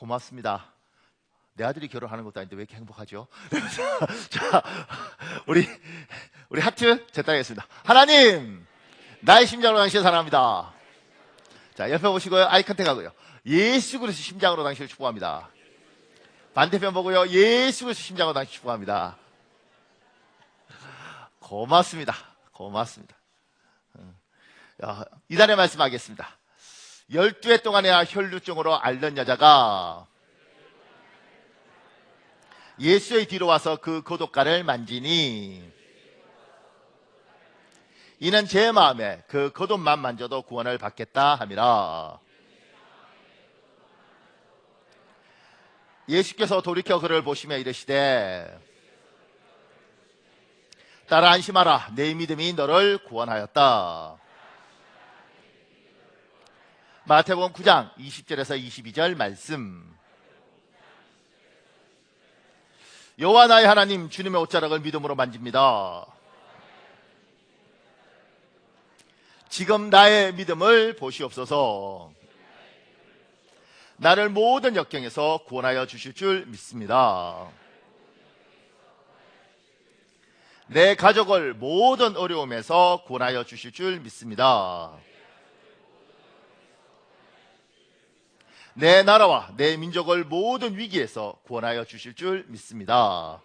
고맙습니다. 내 아들이 결혼하는 것도 아닌데 왜 이렇게 행복하죠? 자, 우리 하트 제따하겠습니다. 하나님, 나의 심장으로 당신을 사랑합니다. 자, 옆에 보시고요. 아이 컨택하고요. 예수 그리스도 심장으로 당신을 축복합니다. 반대편 보고요. 예수 그리스도 심장으로 당신을 축복합니다. 고맙습니다. 고맙습니다. 이달의 말씀하겠습니다. 12해 동안에야 혈루증으로 앓는 여자가 예수의 뒤로 와서 그 고독가를 만지니 이는 제 마음에 그 겉옷만 만져도 구원을 받겠다 함이라. 예수께서 돌이켜 그를 보시며 이르시되 따라 안심하라, 내 믿음이 너를 구원하였다. 마태복음 9장 20절에서 22절 말씀. 여호와 나의 하나님 주님의 옷자락을 믿음으로 만집니다. 지금 나의 믿음을 보시옵소서. 나를 모든 역경에서 구원하여 주실 줄 믿습니다. 내 가족을 모든 어려움에서 구원하여 주실 줄 믿습니다. 내 나라와 내 민족을 모든 위기에서 구원하여 주실 줄 믿습니다.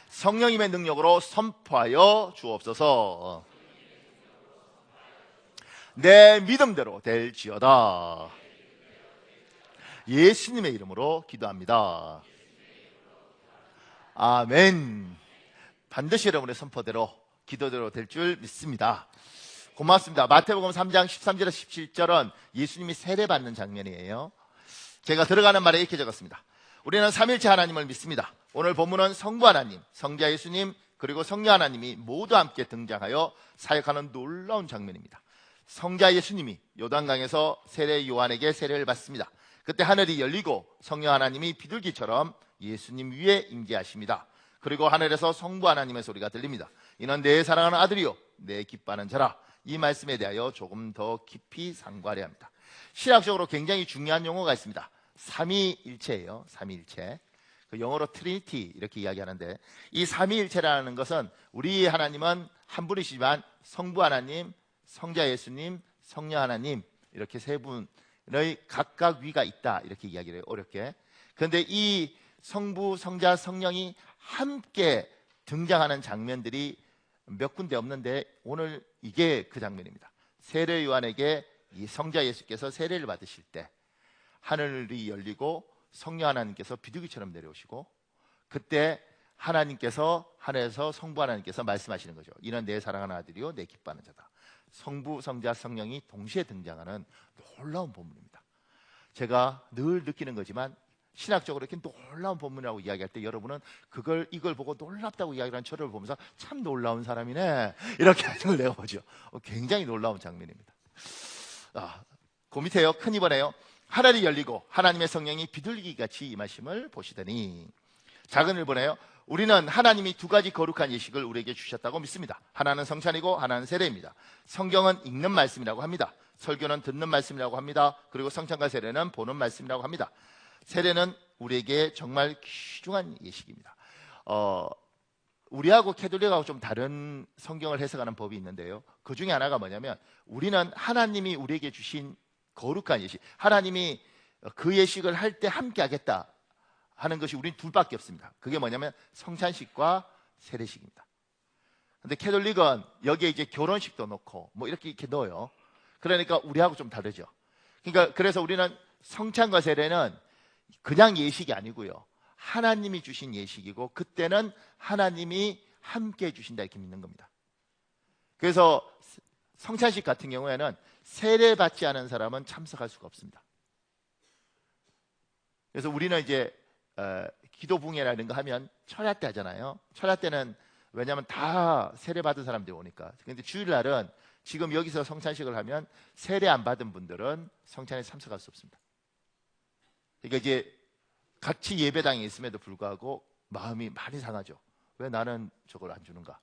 성령님의 능력으로 선포하여 주옵소서. 내 믿음대로 될지어다. 예수님의 이름으로 기도합니다. 아멘. 반드시 여러분의 선포대로 기도대로 될 줄 믿습니다. 고맙습니다. 마태복음 3장 13절에서 17절은 예수님이 세례받는 장면이에요. 제가 들어가는 말에 이렇게 적었습니다. 우리는 삼일체 하나님을 믿습니다. 오늘 본문은 성부 하나님, 성자 예수님, 그리고 성령 하나님이 모두 함께 등장하여 사역하는 놀라운 장면입니다. 성자 예수님이 요단강에서 세례 요한에게 세례를 받습니다. 그때 하늘이 열리고 성령 하나님이 비둘기처럼 예수님 위에 임재하십니다. 그리고 하늘에서 성부 하나님의 소리가 들립니다. 이는 내 사랑하는 아들이요 내 기뻐하는 자라. 이 말씀에 대하여 조금 더 깊이 상고하려 합니다. 신학적으로 굉장히 중요한 용어가 있습니다. 삼위일체예요. 삼위일체. 그 영어로 트리니티 이렇게 이야기하는데, 이 삼위일체라는 것은 우리 하나님은 한 분이시지만 성부 하나님, 성자 예수님, 성령 하나님 이렇게 세 분의 각각 위가 있다 이렇게 이야기를 해요. 어렵게. 그런데 이 성부, 성자, 성령이 함께 등장하는 장면들이 몇 군데 없는데 오늘 이게 그 장면입니다. 세례 요한에게 이 성자 예수께서 세례를 받으실 때 하늘이 열리고 성령 하나님께서 비둘기처럼 내려오시고, 그때 하나님께서 하늘에서 성부 하나님께서 말씀하시는 거죠. 이는 내 사랑하는 아들이요 내 기뻐하는 자다. 성부, 성자, 성령이 동시에 등장하는 놀라운 본문입니다. 제가 늘 느끼는 거지만 신학적으로 이렇게 놀라운 본문이라고 이야기할 때 여러분은 이걸 보고 놀랍다고 이야기하는 저를 보면서 참 놀라운 사람이네 이렇게 생각을 내어보죠. 굉장히 놀라운 장면입니다. 그 밑에요. 큰 이번에요. 하늘이 열리고 하나님의 성령이 비둘기같이 임하심을 보시더니, 작은 일본에요. 우리는 하나님이 두 가지 거룩한 예식을 우리에게 주셨다고 믿습니다. 하나는 성찬이고 하나는 세례입니다. 성경은 읽는 말씀이라고 합니다. 설교는 듣는 말씀이라고 합니다. 그리고 성찬과 세례는 보는 말씀이라고 합니다. 세례는 우리에게 정말 귀중한 예식입니다. 우리하고 캐톨릭하고 좀 다른 성경을 해석하는 법이 있는데요. 그 중에 하나가 뭐냐면, 우리는 하나님이 우리에게 주신 거룩한 예식, 하나님이 그 예식을 할 때 함께 하겠다 하는 것이 우린 둘밖에 없습니다. 그게 뭐냐면 성찬식과 세례식입니다. 근데 캐톨릭은 여기에 이제 결혼식도 넣고 뭐 이렇게 넣어요. 그러니까 우리하고 좀 다르죠. 그러니까 그래서 우리는 성찬과 세례는 그냥 예식이 아니고요, 하나님이 주신 예식이고, 그때는 하나님이 함께 해주신다 이렇게 믿는 겁니다. 그래서 성찬식 같은 경우에는 세례받지 않은 사람은 참석할 수가 없습니다. 그래서 우리는 이제 기도붕해라는 거 하면 철야 때 하잖아요. 철야 때는 왜냐하면 다 세례받은 사람들이 오니까. 그런데 주일날은 지금 여기서 성찬식을 하면 세례 안 받은 분들은 성찬에 참석할 수 없습니다. 그러니까 이제 같이 예배당에 있음에도 불구하고 마음이 많이 상하죠. 왜 나는 저걸 안 주는가?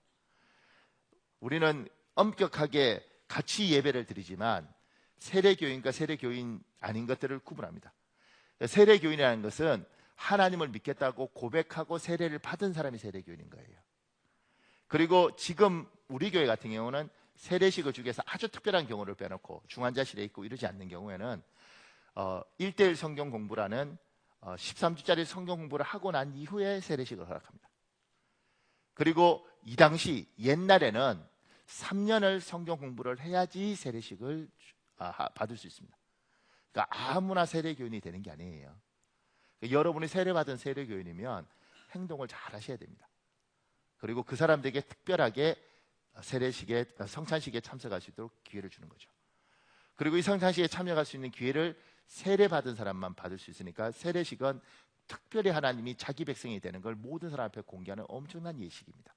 우리는 엄격하게 같이 예배를 드리지만 세례교인과 세례교인 아닌 것들을 구분합니다. 세례교인이라는 것은 하나님을 믿겠다고 고백하고 세례를 받은 사람이 세례교인인 거예요. 그리고 지금 우리 교회 같은 경우는 세례식을 주기 위해서 아주 특별한 경우를 빼놓고 중환자실에 있고 이러지 않는 경우에는 1:1 성경 공부라는 13주짜리 성경 공부를 하고 난 이후에 세례식을 허락합니다. 그리고 이 당시 옛날에는 3년을 성경 공부를 해야지 세례식을 받을 수 있습니다. 그러니까 아무나 세례교인이 되는 게 아니에요. 그러니까 여러분이 세례받은 세례교인이면 행동을 잘 하셔야 됩니다. 그리고 그 사람들에게 특별하게 세례식에, 성찬식에 참석할 수 있도록 기회를 주는 거죠. 그리고 이 성찬식에 참여할 수 있는 기회를 세례받은 사람만 받을 수 있으니까 세례식은 특별히 하나님이 자기 백성이 되는 걸 모든 사람 앞에 공개하는 엄청난 예식입니다.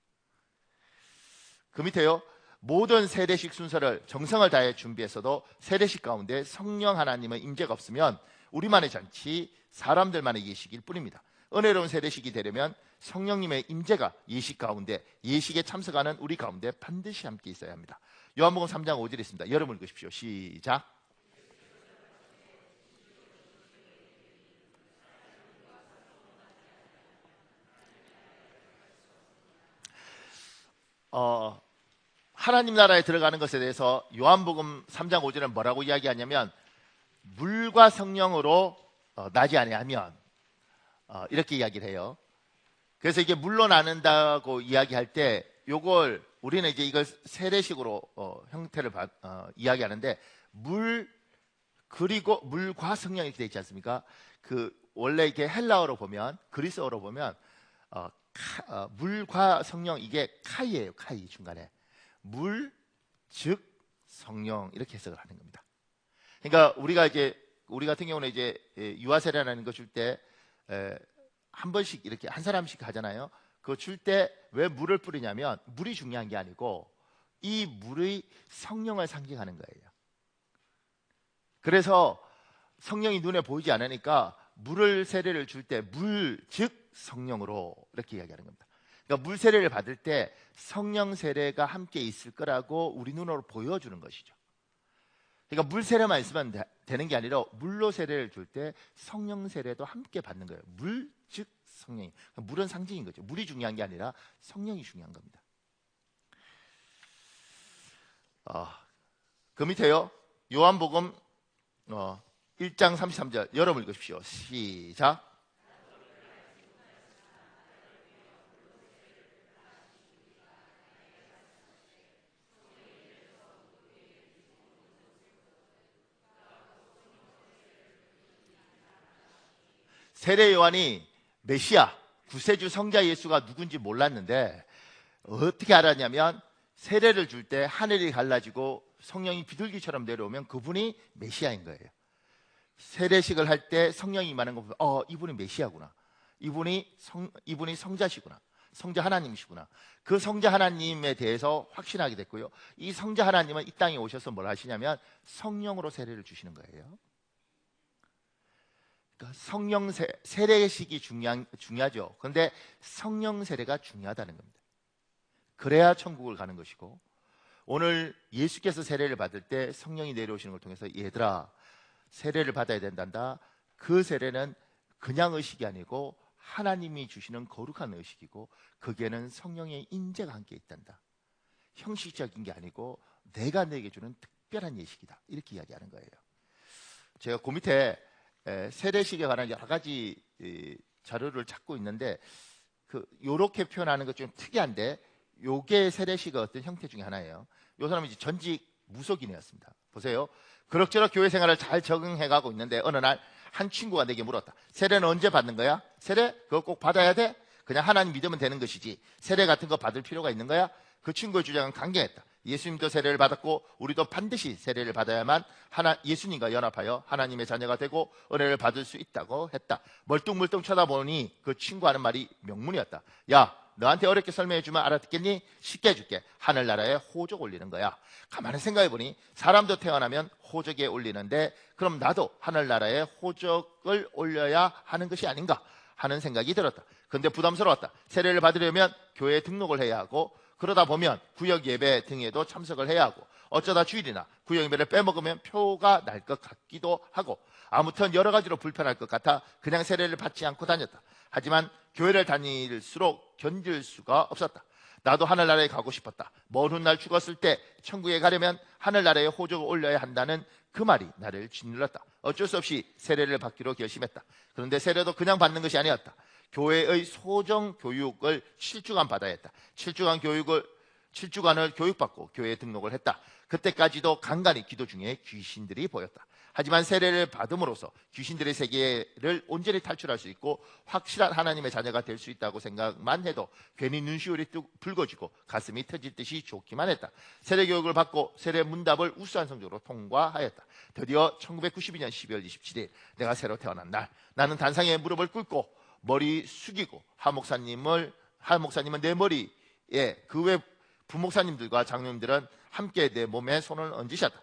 그 밑에요, 모든 세례식 순서를 정성을 다해 준비했어도 세례식 가운데 성령 하나님의 임재가 없으면 우리만의 잔치, 사람들만의 예식일 뿐입니다. 은혜로운 세례식이 되려면 성령님의 임재가 예식 가운데, 예식에 참석하는 우리 가운데 반드시 함께 있어야 합니다. 요한복음 3장 5절에 있습니다. 여러분 읽으십시오. 시작. 하나님 나라에 들어가는 것에 대해서 요한복음 3장 5절은 뭐라고 이야기하냐면, 물과 성령으로 나지 아니하면, 이렇게 이야기를 해요. 그래서 이게 물로 나는다고 이야기할 때 요걸 우리는 이제 이걸 세례식으로 형태를 이야기하는데, 물 그리고 물과 성령 이렇게 되어 있지 않습니까? 그 원래 이게 헬라어로 보면, 그리스어로 보면 물과 성령, 이게 카이예요. 카이 중간에 물 즉 성령 이렇게 해석을 하는 겁니다. 그러니까 우리 같은 경우는 이제 유아 세례라는 거 줄 때 한 번씩 이렇게 한 사람씩 하잖아요. 그거 줄 때 왜 물을 뿌리냐면 물이 중요한 게 아니고 이 물의 성령을 상징하는 거예요. 그래서 성령이 눈에 보이지 않으니까 물을 세례를 줄 때 물 즉 성령으로 이렇게 이야기하는 겁니다. 그러니까 물 세례를 받을 때 성령 세례가 함께 있을 거라고 우리 눈으로 보여주는 것이죠. 그러니까 물 세례만 있으면 되는 게 아니라 물로 세례를 줄 때 성령 세례도 함께 받는 거예요. 물 즉 성령이. 그러니까 물은 상징인 거죠. 물이 중요한 게 아니라 성령이 중요한 겁니다. 그 밑에요, 요한복음 1장 33절 여러분 읽으십시오. 시작. 세례 요한이 메시아, 구세주 성자 예수가 누군지 몰랐는데 어떻게 알았냐면, 세례를 줄 때 하늘이 갈라지고 성령이 비둘기처럼 내려오면 그분이 메시아인 거예요. 세례식을 할 때 성령이 임하는 거 보면 이분이 메시아구나, 이분이 성자시구나, 성자 하나님이시구나. 그 성자 하나님에 대해서 확신하게 됐고요. 이 성자 하나님은 이 땅에 오셔서 뭘 하시냐면 성령으로 세례를 주시는 거예요. 그러니까 성령 세례식이 중요하죠. 그런데 성령 세례가 중요하다는 겁니다. 그래야 천국을 가는 것이고, 오늘 예수께서 세례를 받을 때 성령이 내려오시는 걸 통해서 얘들아 세례를 받아야 된단다. 그 세례는 그냥 의식이 아니고 하나님이 주시는 거룩한 의식이고 거기에는 성령의 임재가 함께 있단다. 형식적인 게 아니고 내가 내게 주는 특별한 예식이다. 이렇게 이야기하는 거예요. 제가 그 밑에 세례식에 관한 여러 가지 자료를 찾고 있는데 요렇게 표현하는 것 좀 특이한데, 요게 세례식의 어떤 형태 중에 하나예요. 요 사람은 이제 전직 무속인이었습니다. 보세요. 그럭저럭 교회 생활을 잘 적응해가고 있는데 어느 날 한 친구가 내게 물었다. 세례는 언제 받는 거야? 세례? 그거 꼭 받아야 돼? 그냥 하나님 믿으면 되는 것이지 세례 같은 거 받을 필요가 있는 거야? 그 친구의 주장은 강경했다. 예수님도 세례를 받았고 우리도 반드시 세례를 받아야만 예수님과 연합하여 하나님의 자녀가 되고 은혜를 받을 수 있다고 했다. 멀뚱멀뚱 쳐다보니 그 친구 하는 말이 명문이었다. 야, 너한테 어렵게 설명해주면 알아듣겠니? 쉽게 해줄게. 하늘나라에 호적 올리는 거야. 가만히 생각해보니 사람도 태어나면 호적에 올리는데 그럼 나도 하늘나라에 호적을 올려야 하는 것이 아닌가 하는 생각이 들었다. 근데 부담스러웠다. 세례를 받으려면 교회에 등록을 해야 하고, 그러다 보면 구역 예배 등에도 참석을 해야 하고, 어쩌다 주일이나 구역 예배를 빼먹으면 표가 날 것 같기도 하고 아무튼 여러 가지로 불편할 것 같아 그냥 세례를 받지 않고 다녔다. 하지만 교회를 다닐수록 견딜 수가 없었다. 나도 하늘나라에 가고 싶었다. 먼 훗날 죽었을 때 천국에 가려면 하늘나라에 호적을 올려야 한다는 그 말이 나를 짓눌렀다. 어쩔 수 없이 세례를 받기로 결심했다. 그런데 세례도 그냥 받는 것이 아니었다. 교회의 소정 교육을 7주간 받아야 했다. 7주간을 교육받고 교회에 등록을 했다. 그때까지도 간간히 기도 중에 귀신들이 보였다. 하지만 세례를 받음으로써 귀신들의 세계를 온전히 탈출할 수 있고 확실한 하나님의 자녀가 될 수 있다고 생각만 해도 괜히 눈시울이 붉어지고 가슴이 터질 듯이 좋기만 했다. 세례 교육을 받고 세례 문답을 우수한 성적으로 통과하였다. 드디어 1992년 12월 27일 내가 새로 태어난 날, 나는 단상에 무릎을 꿇고 머리 숙이고 하 목사님은 내 머리에 그 외 부목사님들과 장로님들은 함께 내 몸에 손을 얹으셨다.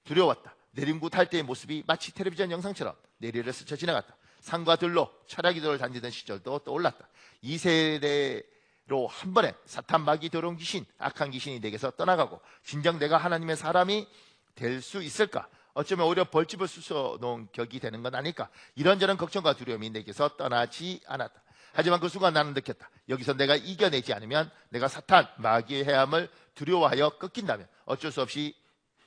두려웠다. 내림구 탈 때의 모습이 마치 텔레비전 영상처럼 내리를 스쳐 지나갔다. 산과 들로 철야기도를 다니던 시절도 떠올랐다. 이 세대로 한 번에 사탄 마귀 더러운 귀신, 악한 귀신이 내게서 떠나가고 진정 내가 하나님의 사람이 될 수 있을까? 어쩌면 오히려 벌집을 쑤셔놓은 격이 되는 건 아닐까? 이런저런 걱정과 두려움이 내게서 떠나지 않았다. 하지만 그 순간 나는 느꼈다. 여기서 내가 이겨내지 않으면 내가 사탄, 마귀의 해함을 두려워하여 꺾인다면 어쩔 수 없이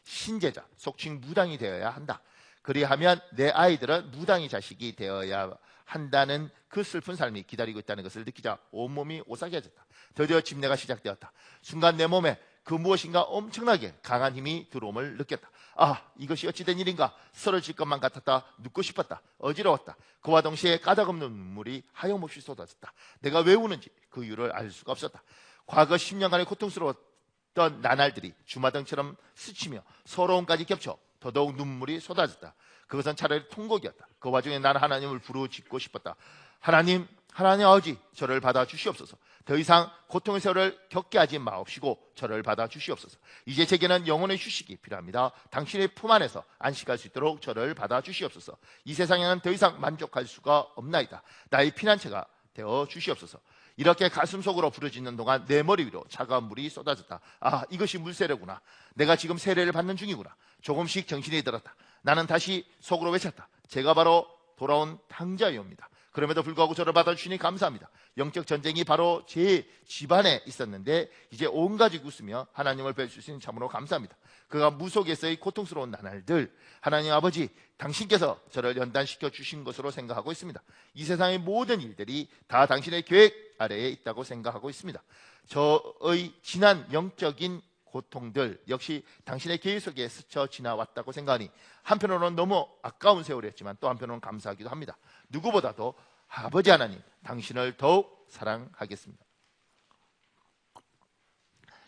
신제자, 속칭 무당이 되어야 한다. 그리하면 내 아이들은 무당의 자식이 되어야 한다는 그 슬픈 삶이 기다리고 있다는 것을 느끼자 온몸이 오싹해졌다. 드디어 집례가 시작되었다. 순간 내 몸에 그 무엇인가 엄청나게 강한 힘이 들어옴을 느꼈다. 아, 이것이 어찌된 일인가? 쓰러질 것만 같았다. 눕고 싶었다. 어지러웠다. 그와 동시에 까닭없는 눈물이 하염없이 쏟아졌다. 내가 왜 우는지 그 이유를 알 수가 없었다. 과거 10년간의 고통스러웠던 나날들이 주마등처럼 스치며 서러움까지 겹쳐 더더욱 눈물이 쏟아졌다. 그것은 차라리 통곡이었다. 그 와중에 나는 하나님을 부르짖고 싶었다. 하나님 아버지, 저를 받아 주시옵소서. 더 이상 고통의 세월을 겪게 하지 마옵시고 저를 받아 주시옵소서. 이제 제게는 영혼의 휴식이 필요합니다. 당신의 품 안에서 안식할 수 있도록 저를 받아 주시옵소서. 이 세상에는 더 이상 만족할 수가 없나이다. 나의 피난처가 되어 주시옵소서. 이렇게 가슴 속으로 부르짖는 동안 내 머리 위로 차가운 물이 쏟아졌다. 아, 이것이 물세례구나. 내가 지금 세례를 받는 중이구나. 조금씩 정신이 들었다. 나는 다시 속으로 외쳤다. 제가 바로 돌아온 탕자이옵니다. 그럼에도 불구하고 저를 받아주시니 감사합니다. 영적 전쟁이 바로 제 집안에 있었는데 이제 온 가족이 웃으며 하나님을 뵐 수 있으니 참으로 감사합니다. 그가 무속에서의 고통스러운 나날들, 하나님 아버지, 당신께서 저를 연단시켜 주신 것으로 생각하고 있습니다. 이 세상의 모든 일들이 다 당신의 계획 아래에 있다고 생각하고 있습니다. 저의 지난 영적인 고통들 역시 당신의 계획 속에 스쳐 지나왔다고 생각하니 한편으로는 너무 아까운 세월이었지만 또 한편으로는 감사하기도 합니다. 누구보다도 아버지 하나님, 당신을 더욱 사랑하겠습니다.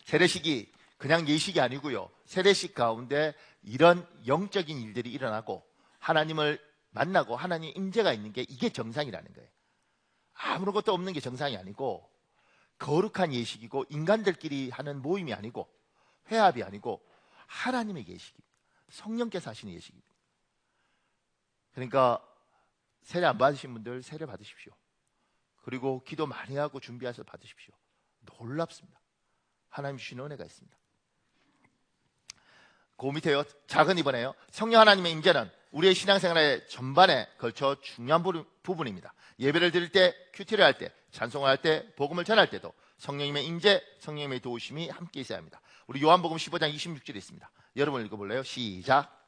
세례식이 그냥 예식이 아니고요. 세례식 가운데 이런 영적인 일들이 일어나고 하나님을 만나고 하나님 임재가 있는 게 이게 정상이라는 거예요. 아무것도 없는 게 정상이 아니고 거룩한 예식이고 인간들끼리 하는 모임이 아니고 회합이 아니고 하나님의 예식입니다. 성령께서 하시는 예식입니다. 그러니까 세례 안 받으신 분들 세례 받으십시오. 그리고 기도 많이 하고 준비해서 받으십시오. 놀랍습니다. 하나님 주시는 은혜가 있습니다. 그 밑에요. 작은 2번에요. 성령 하나님의 임재는 우리의 신앙생활의 전반에 걸쳐 중요한 부분입니다. 예배를 드릴 때, 큐티를 할 때, 찬송을 할 때, 복음을 전할 때도 성령님의 임재, 성령님의 도우심이 함께 있어야 합니다. 우리 요한복음 15장 26절에 있습니다. 여러분 읽어볼래요? 시작.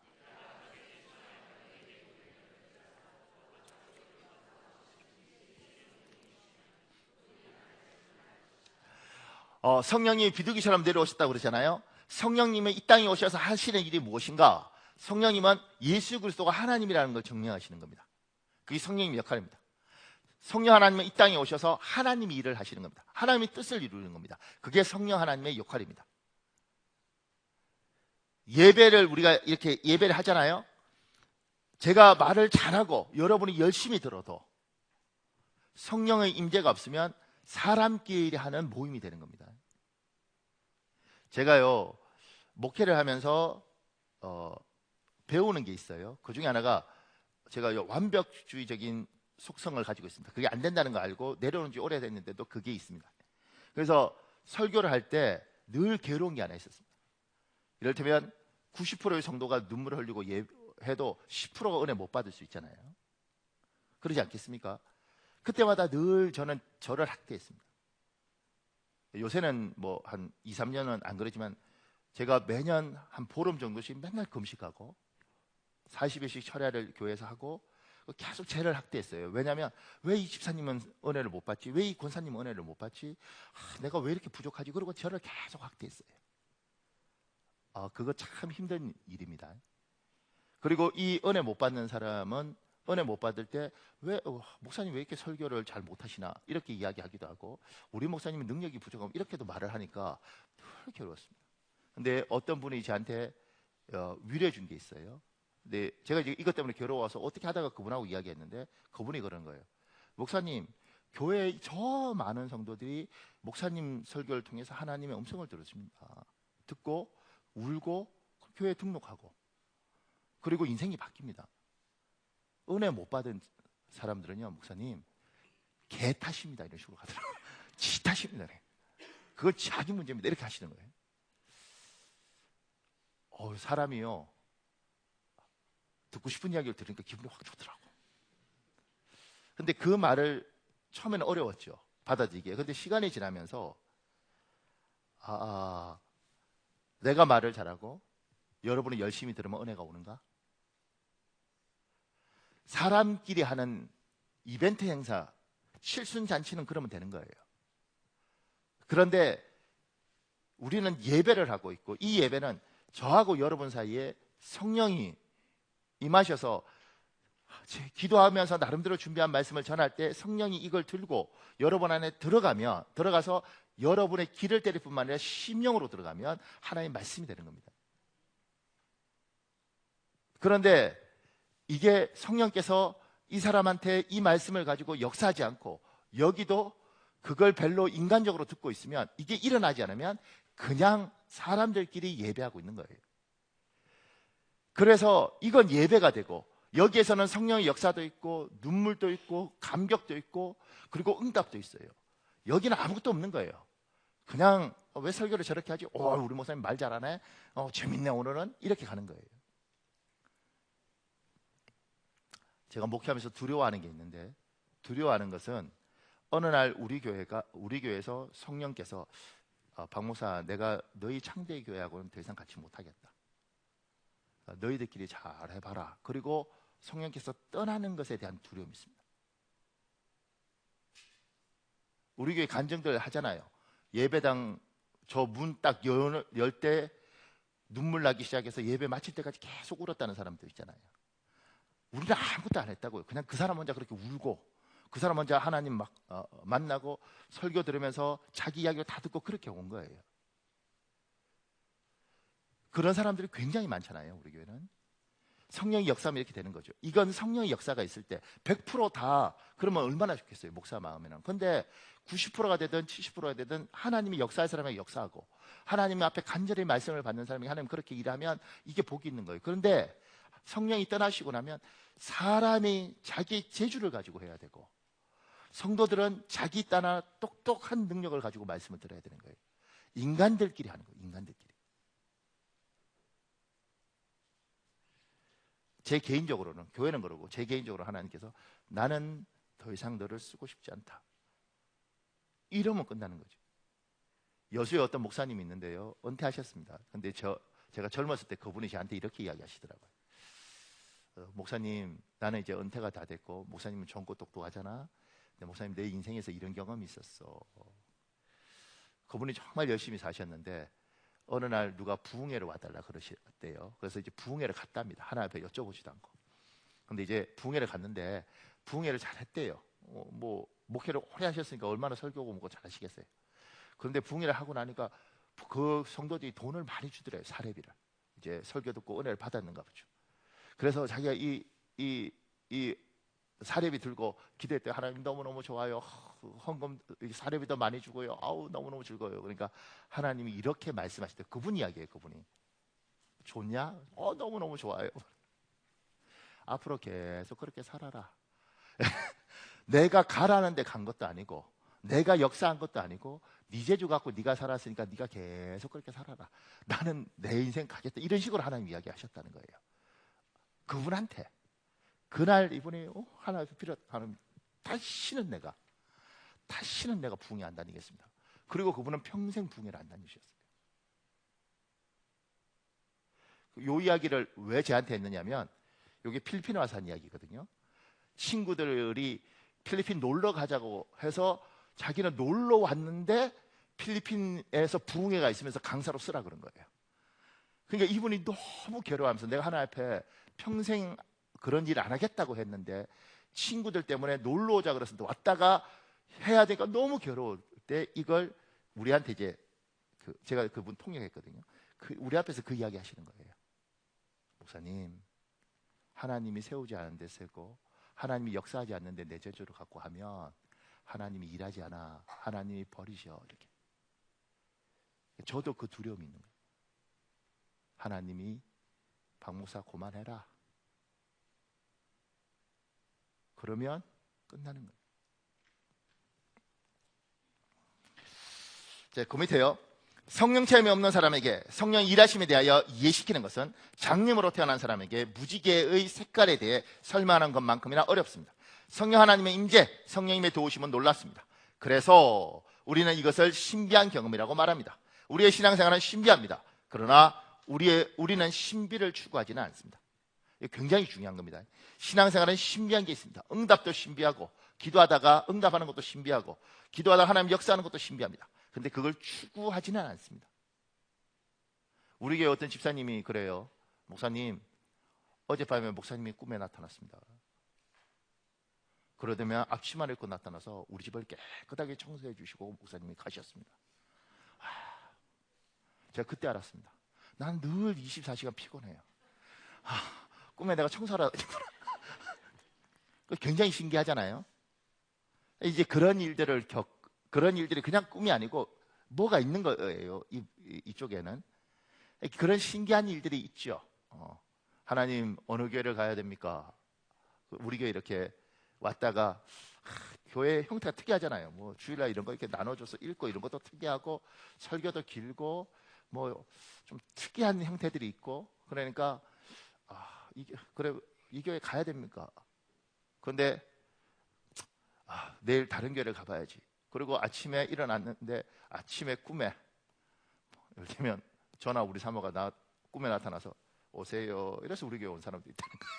성령님이 비둘기처럼 내려오셨다고 그러잖아요. 성령님이 이 땅에 오셔서 하시는 일이 무엇인가? 성령님은 예수 그리스도가 하나님이라는 걸 증명하시는 겁니다. 그게 성령님의 역할입니다. 성령 하나님은 이 땅에 오셔서 하나님이 일을 하시는 겁니다. 하나님의 뜻을 이루는 겁니다. 그게 성령 하나님의 역할입니다. 예배를 우리가 이렇게 예배를 하잖아요. 제가 말을 잘하고 여러분이 열심히 들어도 성령의 임재가 없으면 사람끼리 하는 모임이 되는 겁니다. 제가요 목회를 하면서 배우는 게 있어요. 그 중에 하나가 제가 완벽주의적인 속성을 가지고 있습니다. 그게 안 된다는 거 알고 내려온 지 오래됐는데도 그게 있습니다. 그래서 설교를 할 때 늘 괴로운 게 하나 있었습니다. 이를테면 90%의 성도가 눈물을 흘리고 해도 10%가 은혜 못 받을 수 있잖아요. 그러지 않겠습니까? 그때마다 늘 저는 저를 학대했습니다. 요새는 뭐 한 2, 3년은 안 그러지만 제가 매년 한 보름 정도씩 맨날 금식하고 40일씩 철야를 교회에서 하고 계속 죄를 학대했어요. 왜냐하면 왜 이 집사님은 은혜를 못 받지? 왜 이 권사님은 은혜를 못 받지? 내가 왜 이렇게 부족하지? 그리고 저를 계속 학대했어요. 그거 참 힘든 일입니다. 그리고 이 은혜 못 받는 사람은 은혜 못 받을 때 왜 목사님 왜 이렇게 설교를 잘 못하시나 이렇게 이야기하기도 하고 우리 목사님은 능력이 부족하면 이렇게도 말을 하니까 늘 괴로웠습니다. 근데 어떤 분이 저한테 위로해 준 게 있어요. 근데 제가 이제 이것 때문에 괴로워서 어떻게 하다가 그분하고 이야기했는데 그분이 그런 거예요. 목사님, 교회에 저 많은 성도들이 목사님 설교를 통해서 하나님의 음성을 들었습니다. 듣고 울고 교회에 등록하고 그리고 인생이 바뀝니다. 은혜 못 받은 사람들은요, 목사님 개 탓입니다 이런 식으로 가더라고요. 지 탓입니다. 그건 자기 문제입니다 이렇게 하시는 거예요. 사람이요 듣고 싶은 이야기를 들으니까 기분이 확 좋더라고. 근데 그 말을 처음에는 어려웠죠, 받아들이기에. 근데 시간이 지나면서 내가 말을 잘하고 여러분이 열심히 들으면 은혜가 오는가? 사람끼리 하는 이벤트 행사, 칠순잔치는 그러면 되는 거예요. 그런데 우리는 예배를 하고 있고 이 예배는 저하고 여러분 사이에 성령이 임하셔서 기도하면서 나름대로 준비한 말씀을 전할 때 성령이 이걸 들고 여러분 안에 들어가서 여러분의 귀를 때릴 뿐만 아니라 심령으로 들어가면 하나님의 말씀이 되는 겁니다. 그런데 이게 성령께서 이 사람한테 이 말씀을 가지고 역사하지 않고 여기도 그걸 별로 인간적으로 듣고 있으면 이게 일어나지 않으면 그냥 사람들끼리 예배하고 있는 거예요. 그래서 이건 예배가 되고 여기에서는 성령의 역사도 있고 눈물도 있고 감격도 있고 그리고 응답도 있어요. 여기는 아무것도 없는 거예요. 그냥 왜 설교를 저렇게 하지? 우리 목사님 말 잘하네. 재밌네 오늘은. 이렇게 가는 거예요. 제가 목회하면서 두려워하는 게 있는데 두려워하는 것은 어느 날 우리 교회에서 성령께서 박 목사 내가 너희 창대 교회하고는 더 이상 같이 못하겠다. 너희들끼리 잘 해봐라. 그리고 성령께서 떠나는 것에 대한 두려움이 있습니다. 우리 교회 간증들 하잖아요. 예배당 저 문 딱 열 때 눈물 나기 시작해서 예배 마칠 때까지 계속 울었다는 사람들 있잖아요. 우리는 아무것도 안 했다고요. 그냥 그 사람 혼자 그렇게 울고 그 사람 혼자 하나님 만나고 설교 들으면서 자기 이야기를 다 듣고 그렇게 온 거예요. 그런 사람들이 굉장히 많잖아요. 우리 교회는 성령의 역사하면 이렇게 되는 거죠. 이건 성령의 역사가 있을 때 100% 그러면 얼마나 좋겠어요, 목사 마음에는. 근데 90%가 되든 70%가 되든 하나님이 역사할 사람에게 역사하고 하나님 앞에 간절히 말씀을 받는 사람이 하나님 그렇게 일하면 이게 복이 있는 거예요. 그런데 성령이 떠나시고 나면 사람이 자기 재주를 가지고 해야 되고 성도들은 자기 따나 똑똑한 능력을 가지고 말씀을 들어야 되는 거예요. 인간들끼리 하는 거예요. 인간들끼리. 제 개인적으로는 교회는 그러고 제 개인적으로 하나님께서 나는 더 이상 너를 쓰고 싶지 않다. 이러면 끝나는 거죠. 여수에 어떤 목사님이 있는데요. 은퇴하셨습니다. 근데 제가 젊었을 때 그분이 저한테 이렇게 이야기하시더라고요. 목사님 나는 이제 은퇴가 다 됐고 목사님은 젊고 똑똑하잖아. 근데 목사님 내 인생에서 이런 경험이 있었어. 그분이 정말 열심히 사셨는데 어느 날 누가 부흥회를 와달라 그러셨대요. 그래서 이제 부흥회를 갔답니다. 하나 앞에 여쭤보지도 않고. 근데 이제 부흥회를 갔는데 부흥회를 잘했대요. 뭐 목회를 오래 하셨으니까 얼마나 설교고 뭐고 잘하시겠어요. 그런데 부흥회를 하고 나니까 그 성도들이 돈을 많이 주더래요. 사례비를. 이제 설교 듣고 은혜를 받았는가 보죠. 그래서 자기가 이 사례비 들고 기도했대요. 하나님 너무너무 좋아요. 헌금 사례비도 많이 주고요. 아우 너무너무 즐거워요. 그러니까 하나님이 이렇게 말씀하시대요. 그분 이야기예요. 그분이. 좋냐? 너무너무 좋아요. 앞으로 계속 그렇게 살아라. 내가 가라는 데 간 것도 아니고 내가 역사한 것도 아니고 네 재주 갖고 네가 살았으니까 네가 계속 그렇게 살아라. 나는 내 인생 가겠다. 이런 식으로 하나님 이야기하셨다는 거예요. 그분한테 그날 이분이 하나님께 필요하는 다시는 내가 부흥에 안 다니겠습니다. 그리고 그분은 평생 부흥회를 안 다니셨어요. 이 이야기를 왜 저한테 했느냐면 이게 필리핀에 와서 한 이야기거든요. 친구들이 필리핀 놀러 가자고 해서 자기는 놀러 왔는데 필리핀에서 부흥회가 있으면서 강사로 쓰라 그런 거예요. 그러니까 이분이 너무 괴로워하면서 내가 하나님 앞에 평생 그런 일 안 하겠다고 했는데 친구들 때문에 놀러 오자 그래서 왔다가 해야 되니까 너무 괴로울 때 이걸 우리한테 이제 제가 그분 통역했거든요. 우리 앞에서 그 이야기 하시는 거예요. 목사님, 하나님이 세우지 않은 데 세고 하나님이 역사하지 않는데 내 재주를 갖고 하면 하나님이 일하지 않아. 하나님이 버리셔. 이렇게. 저도 그 두려움이 있는 거예요. 하나님이 박 목사 그만해라. 그러면 끝나는 거예요. 그 밑에요. 성령 체험이 없는 사람에게 성령 일하심에 대하여 이해시키는 것은 장님으로 태어난 사람에게 무지개의 색깔에 대해 설명하는 것만큼이나 어렵습니다. 성령 하나님의 임재, 성령님의 도우심은 놀랍습니다. 그래서 우리는 이것을 신비한 경험이라고 말합니다. 우리의 신앙생활은 신비합니다. 그러나 우리는 신비를 추구하지는 않습니다. 이게 굉장히 중요한 겁니다. 신앙생활은 신비한 게 있습니다. 응답도 신비하고 기도하다가 응답하는 것도 신비하고 기도하다가 하나님 역사하는 것도 신비합니다. 근데 그걸 추구하지는 않습니다. 우리 교회 어떤 집사님이 그래요. 목사님, 어젯밤에 목사님이 꿈에 나타났습니다. 그러더면 앞치마를 입고 나타나서 우리 집을 깨끗하게 청소해 주시고 목사님이 가셨습니다. 제가 그때 알았습니다. 난 늘 24시간 피곤해요. 꿈에 내가 청소하라. 굉장히 신기하잖아요. 이제 그런 일들이 그냥 꿈이 아니고 뭐가 있는 거예요. 이쪽에는 그런 신기한 일들이 있죠. 하나님 어느 교회를 가야 됩니까? 우리 교회 이렇게 왔다가 교회 형태가 특이하잖아요. 뭐 주일날 이런 거 이렇게 나눠줘서 읽고 이런 것도 특이하고 설교도 길고 뭐 좀 특이한 형태들이 있고 그러니까 이 교회 가야 됩니까? 그런데 내일 다른 교회를 가봐야지. 그리고 아침에 일어났는데 아침에 꿈에 예를 들면 전화 우리 사모가 꿈에 나타나서 오세요. 이래서 우리 교회 온 사람도 있다는 거예요.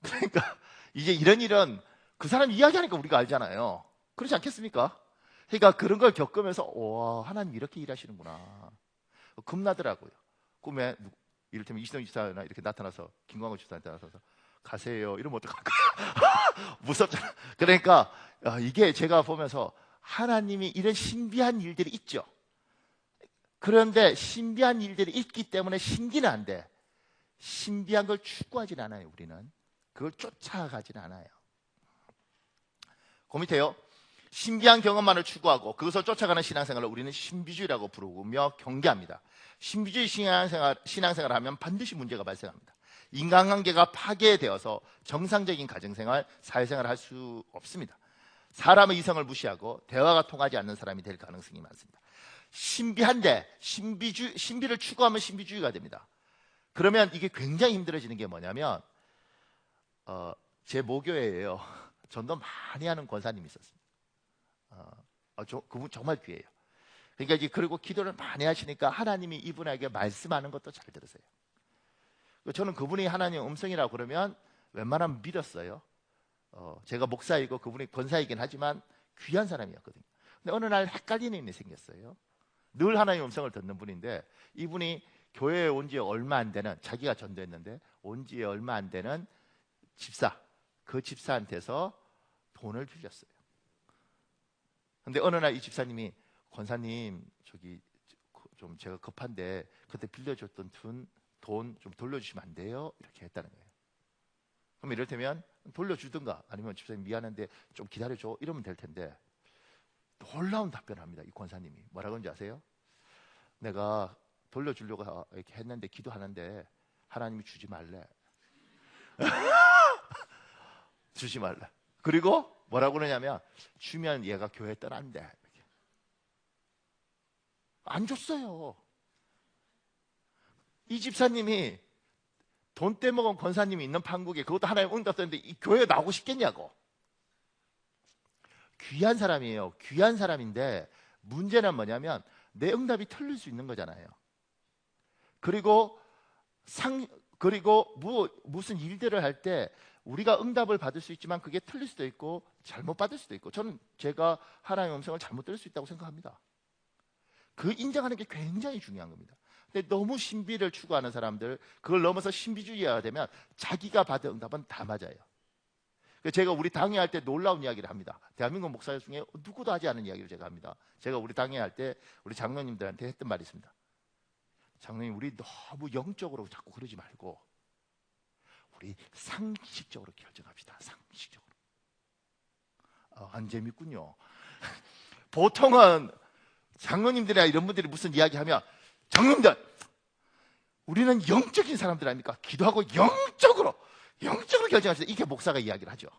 그러니까 이제 이런 일은 그 사람 이야기하니까 우리가 알잖아요. 그렇지 않겠습니까? 그러니까 그런 걸 겪으면서 와 하나님 이렇게 일하시는구나. 겁나더라고요. 꿈에 이를테면 이신영 집사나 이렇게 나타나서 김광호 집사한테 나타나서 가세요. 이러면 어떡할까? 무섭잖아. 그러니까 이게 제가 보면서 하나님이 이런 신비한 일들이 있죠. 그런데 신비한 일들이 있기 때문에 신기는 안 돼. 신비한 걸 추구하진 않아요. 우리는 그걸 쫓아가진 않아요. 그 밑에요. 신비한 경험만을 추구하고 그것을 쫓아가는 신앙생활을 우리는 신비주의라고 부르며 경계합니다. 신비주의 신앙생활을 하면 반드시 문제가 발생합니다. 인간관계가 파괴되어서 정상적인 가정생활, 사회생활을 할 수 없습니다. 사람의 이성을 무시하고 대화가 통하지 않는 사람이 될 가능성이 많습니다. 신비한데 신비를 추구하면 신비주의가 됩니다. 그러면 이게 굉장히 힘들어지는 게 뭐냐면 제 모교회에요. 전도 많이 하는 권사님이 있었습니다. 그분 정말 귀해요. 그러니까 이제 그리고 기도를 많이 하시니까 하나님이 이분에게 말씀하는 것도 잘 들으세요. 저는 그분이 하나님의 음성이라고 그러면 웬만하면 믿었어요. 제가 목사이고 그분이 권사이긴 하지만 귀한 사람이었거든요. 근데 어느 날 헷갈리는 일이 생겼어요. 늘 하나님의 음성을 듣는 분인데 이분이 교회에 온 지 얼마 안 되는 자기가 전도했는데 온 지 얼마 안 되는 그 집사한테서 돈을 빌렸어요. 근데 어느 날 이 집사님이 권사님 저기 좀 제가 급한데 그때 빌려줬던 돈 좀 돌려주시면 안 돼요? 이렇게 했다는 거예요. 그럼 이를테면 돌려주든가 아니면 집사님 미안한데 좀 기다려줘 이러면 될 텐데 놀라운 답변을 합니다. 이 권사님이 뭐라고 하는지 아세요? 내가 돌려주려고 이렇게 했는데 기도하는데 하나님이 주지 말래. 주지 말래. 그리고 뭐라고 그러냐면 주면 얘가 교회 떠난대. 안 줬어요. 이 집사님이 돈 떼먹은 권사님이 있는 판국에 그것도 하나님 응답 썼는데 이 교회에 나오고 싶겠냐고. 귀한 사람이에요. 귀한 사람인데 문제는 뭐냐면 내 응답이 틀릴 수 있는 거잖아요. 그리고 무슨 일들을 할 때 우리가 응답을 받을 수 있지만 그게 틀릴 수도 있고 잘못 받을 수도 있고, 저는 제가 하나님의 음성을 잘못 들을 수 있다고 생각합니다. 그 인정하는 게 굉장히 중요한 겁니다. 근데 너무 신비를 추구하는 사람들, 그걸 넘어서 신비주의가 되면 자기가 받은 응답은 다 맞아요. 제가 우리 당회할 때 놀라운 이야기를 합니다. 대한민국 목사 중에 누구도 하지 않은 이야기를 제가 합니다. 제가 우리 당회할 때 우리 장로님들한테 했던 말이 있습니다. 장로님, 우리 너무 영적으로 자꾸 그러지 말고 우리 상식적으로 결정합시다. 상식적으로. 안 재밌군요. 보통은 장로님들이나 이런 분들이 무슨 이야기하면, 장로님들, 우리는 영적인 사람들 아닙니까? 기도하고 영적으로 결정합시다. 이게 목사가 이야기를 하죠.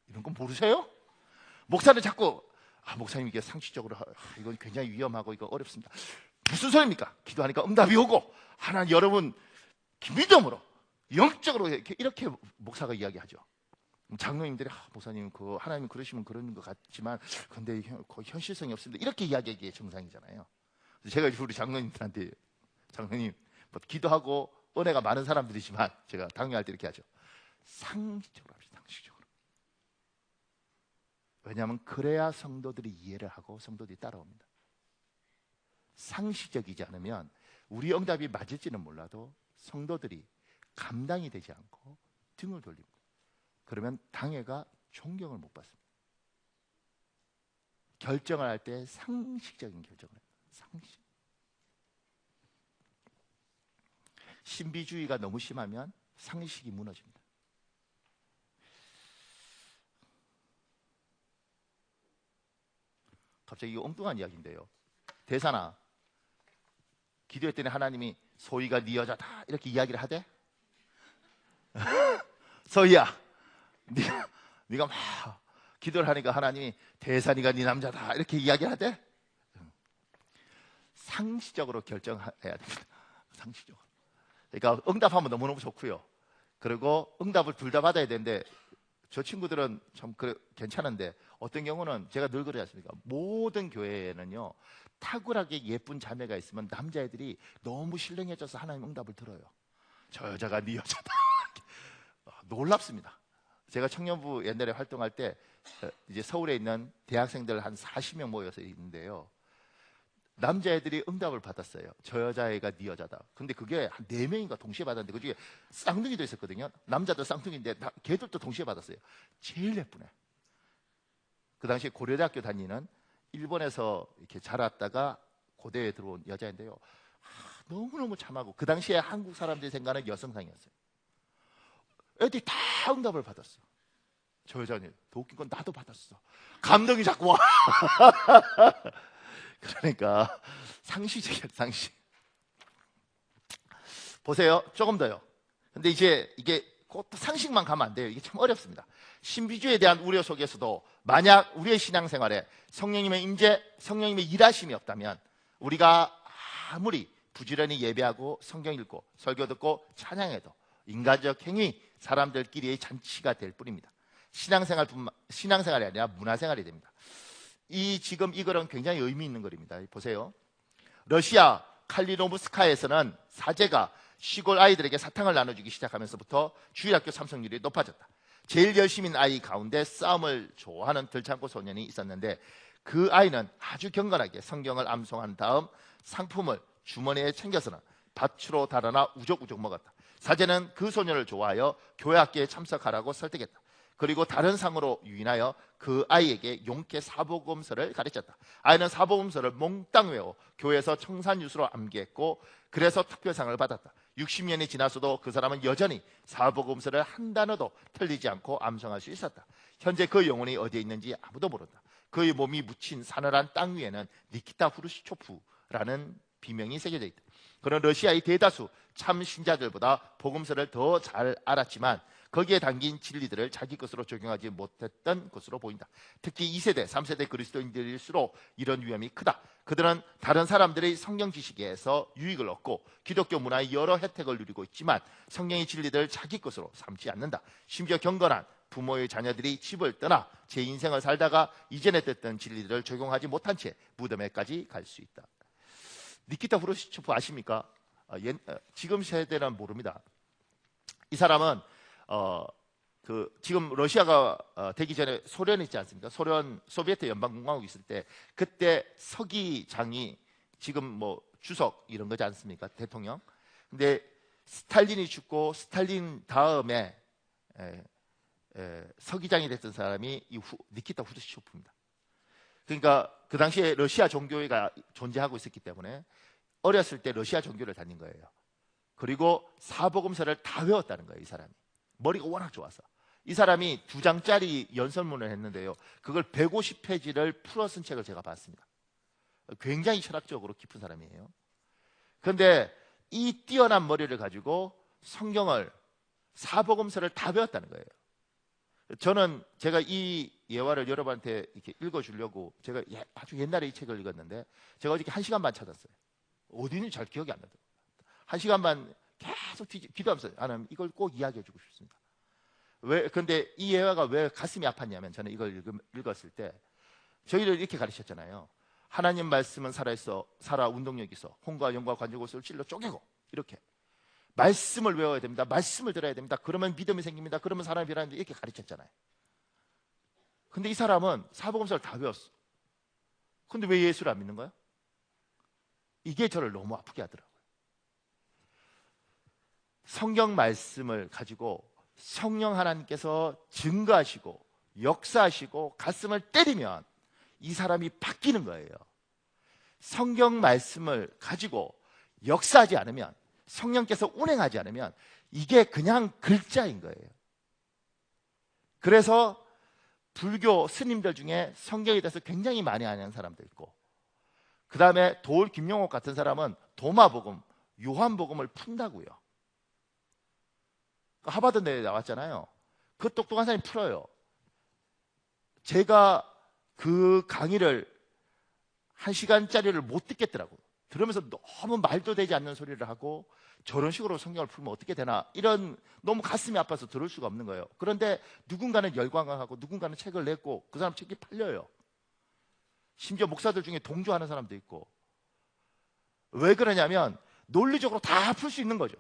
이런 건 모르세요? 목사는 자꾸 목사님 이게 상식적으로 이건 굉장히 위험하고 이거 어렵습니다. 무슨 소리입니까? 기도하니까 응답이 오고 하나님, 여러분 믿음으로 영적으로 이렇게 목사가 이야기하죠. 장로님들이 목사님 그 하나님 그러시면 그러는 것 같지만 근데 현실성이 없습니다. 이렇게 이야기하기에 정상이잖아요. 제가 우리 장로님들한테, 장로님 뭐 기도하고 은혜가 많은 사람들이지만 제가 당뇨할 때 이렇게 하죠. 상식적으로 합시다. 상식적으로. 왜냐하면 그래야 성도들이 이해를 하고 성도들이 따라옵니다. 상식적이지 않으면 우리 응답이 맞을지는 몰라도 성도들이 감당이 되지 않고 등을 돌립니다. 그러면 당회가 존경을 못 받습니다. 결정을 할 때 상식적인 결정을 해요. 상식. 신비주의가 너무 심하면 상식이 무너집니다. 갑자기 이거 엉뚱한 이야기인데요. 대사나 기도했더니 하나님이 소희가 네 여자다 이렇게 이야기를 하대? 소희야, 네가 막 기도를 하니까 하나님이 대산이가 네 남자다 이렇게 이야기를 하대? 상식적으로 결정해야 됩니다. 상식적으로. 그러니까 응답하면 너무너무 좋고요. 그리고 응답을 둘 다 받아야 되는데 저 친구들은 참 괜찮은데 어떤 경우는 제가 늘 그러지 않습니까? 모든 교회에는요 탁월하게 예쁜 자매가 있으면 남자애들이 너무 신령해져서 하나님 응답을 들어요. 저 여자가 네 여자다. 놀랍습니다. 제가 청년부 옛날에 활동할 때 이제 서울에 있는 대학생들 한 40명 모여서 있는데요. 남자애들이 응답을 받았어요. 저 여자애가 네 여자다. 근데 그게 한 4명인가 동시에 받았는데 그중에 쌍둥이도 있었거든요. 남자도 쌍둥이인데 걔들도 동시에 받았어요. 제일 예쁘네. 그 당시에 고려대학교 다니는 일본에서 이렇게 자랐다가 고대에 들어온 여자인데요. 너무너무 참하고 그 당시에 한국 사람들이 생각하는 여성상이었어요. 애들이 다 응답을 받았어. 저 여자는 더 웃긴 건 나도 받았어. 감동이 자꾸 와. 그러니까 상식적이야, 상식. 보세요, 조금 더요. 근데 이제 이게 꼭 상식만 가면 안 돼요. 이게 참 어렵습니다. 신비주의에 대한 우려 속에서도 만약 우리의 신앙생활에 성령님의 임재, 성령님의 일하심이 없다면 우리가 아무리 부지런히 예배하고 성경 읽고 설교 듣고 찬양해도 인간적 행위, 사람들끼리의 잔치가 될 뿐입니다. 신앙생활이 아니라 문화생활이 됩니다. 지금 이 글은 굉장히 의미 있는 글입니다. 보세요. 러시아 칼리노브스카에서는 사제가 시골 아이들에게 사탕을 나눠주기 시작하면서부터 주일학교 참석률이 높아졌다. 제일 열심인 아이 가운데 싸움을 좋아하는 들창고 소년이 있었는데 그 아이는 아주 경건하게 성경을 암송한 다음 상품을 주머니에 챙겨서는 밭으로 달아나 우적우적 먹었다. 사제는 그 소년을 좋아하여 교회 학교에 참석하라고 설득했다. 그리고 다른 상으로 유인하여 그 아이에게 용케 사복음서를 가르쳤다. 아이는 사복음서를 몽땅 외워 교회에서 청산유수로 암기했고 그래서 특별상을 받았다. 60년이 지났어도 그 사람은 여전히 사복음서를 한 단어도 틀리지 않고 암송할 수 있었다. 현재 그 영혼이 어디에 있는지 아무도 모른다. 그의 몸이 묻힌 사늘한 땅 위에는 니키타 후르시초프라는 비명이 새겨져 있다. 그는 러시아의 대다수 참 신자들보다 복음서를 더 잘 알았지만 거기에 담긴 진리들을 자기 것으로 적용하지 못했던 것으로 보인다. 특히 2세대, 3세대 그리스도인들일수록 이런 위험이 크다. 그들은 다른 사람들의 성경 지식에서 유익을 얻고 기독교 문화의 여러 혜택을 누리고 있지만 성경의 진리들을 자기 것으로 삼지 않는다. 심지어 경건한 부모의 자녀들이 집을 떠나 제 인생을 살다가 이전에 듣던 진리들을 적용하지 못한 채 무덤에까지 갈 수 있다. 니키타 후르시초프 아십니까? 지금 세대는 모릅니다. 이 사람은 지금 러시아가 되기 전에 소련 있지 않습니까? 소비에트 연방공화국 있을 때 그때 서기장이 지금 뭐 주석 이런 거지 않습니까? 대통령. 근데 스탈린이 죽고 스탈린 다음에 서기장이 됐던 사람이 니키타 후르시초프입니다. 그러니까 그 당시에 러시아 종교가 존재하고 있었기 때문에 어렸을 때 러시아 종교를 다닌 거예요. 그리고 사복음서를 다 외웠다는 거예요. 이 사람이 머리가 워낙 좋아서. 이 사람이 2장짜리 연설문을 했는데요, 그걸 150페이지를 풀어 쓴 책을 제가 봤습니다. 굉장히 철학적으로 깊은 사람이에요. 그런데 이 뛰어난 머리를 가지고 성경을, 사복음서를 다 배웠다는 거예요. 저는 제가 이 예화를 여러분한테 이렇게 읽어주려고 제가 아주 옛날에 이 책을 읽었는데 제가 어저께 1시간 반 찾았어요. 어디 있는지 잘 기억이 안 나더라고요. 1시간 반 계속 기도하면서 하나님 이걸 꼭 이야기해주고 싶습니다. 근데 이 예화가 왜 가슴이 아팠냐면, 저는 이걸 읽었을 때 저희를 이렇게 가르쳤잖아요. 하나님 말씀은 살아있어, 살아 운동력이 있어, 혼과 영과 관절골수를 찔러 쪼개고, 이렇게 말씀을 외워야 됩니다. 말씀을 들어야 됩니다. 그러면 믿음이 생깁니다. 그러면 사람이 변하는데, 이렇게 가르쳤잖아요. 근데 이 사람은 사복음서를 다 외웠어. 근데 왜 예수를 안 믿는 거야? 이게 저를 너무 아프게 하더라고요. 성경 말씀을 가지고 성령 하나님께서 증거하시고 역사하시고 가슴을 때리면 이 사람이 바뀌는 거예요. 성경 말씀을 가지고 역사하지 않으면, 성령께서 운행하지 않으면 이게 그냥 글자인 거예요. 그래서 불교 스님들 중에 성경에 대해서 굉장히 많이 아는 사람도 있고, 그 다음에 도울 김용옥 같은 사람은 도마복음, 요한복음을 푼다고요. 하버드 내에 나왔잖아요. 그 똑똑한 사람이 풀어요. 제가 그 강의를 1시간짜리를 못 듣겠더라고요. 들으면서 너무 말도 되지 않는 소리를 하고, 저런 식으로 성경을 풀면 어떻게 되나, 이런, 너무 가슴이 아파서 들을 수가 없는 거예요. 그런데 누군가는 열광을 하고 누군가는 책을 냈고 그 사람 책이 팔려요. 심지어 목사들 중에 동조하는 사람도 있고. 왜 그러냐면 논리적으로 다 풀 수 있는 거죠.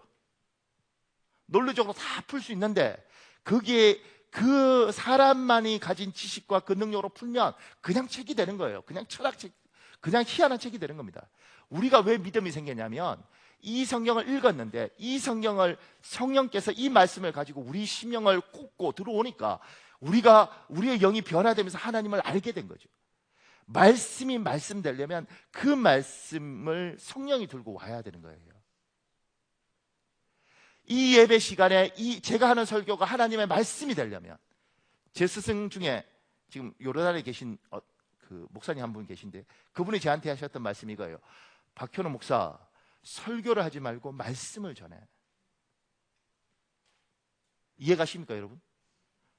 논리적으로 다 풀 수 있는데 거기에 그 사람만이 가진 지식과 그 능력으로 풀면 그냥 책이 되는 거예요. 그냥 철학책, 그냥 희한한 책이 되는 겁니다. 우리가 왜 믿음이 생겼냐면, 이 성경을 읽었는데 이 성경을, 성령께서 이 말씀을 가지고 우리 심령을 꽂고 들어오니까 우리의 영이 변화되면서 하나님을 알게 된 거죠. 말씀이 말씀되려면 그 말씀을 성령이 들고 와야 되는 거예요. 이 예배 시간에 제가 하는 설교가 하나님의 말씀이 되려면, 제 스승 중에 지금 요르단에 계신 그 목사님 한 분 계신데, 그분이 저한테 하셨던 말씀이 이거예요. 박현우 목사, 설교를 하지 말고 말씀을 전해. 이해가십니까 여러분?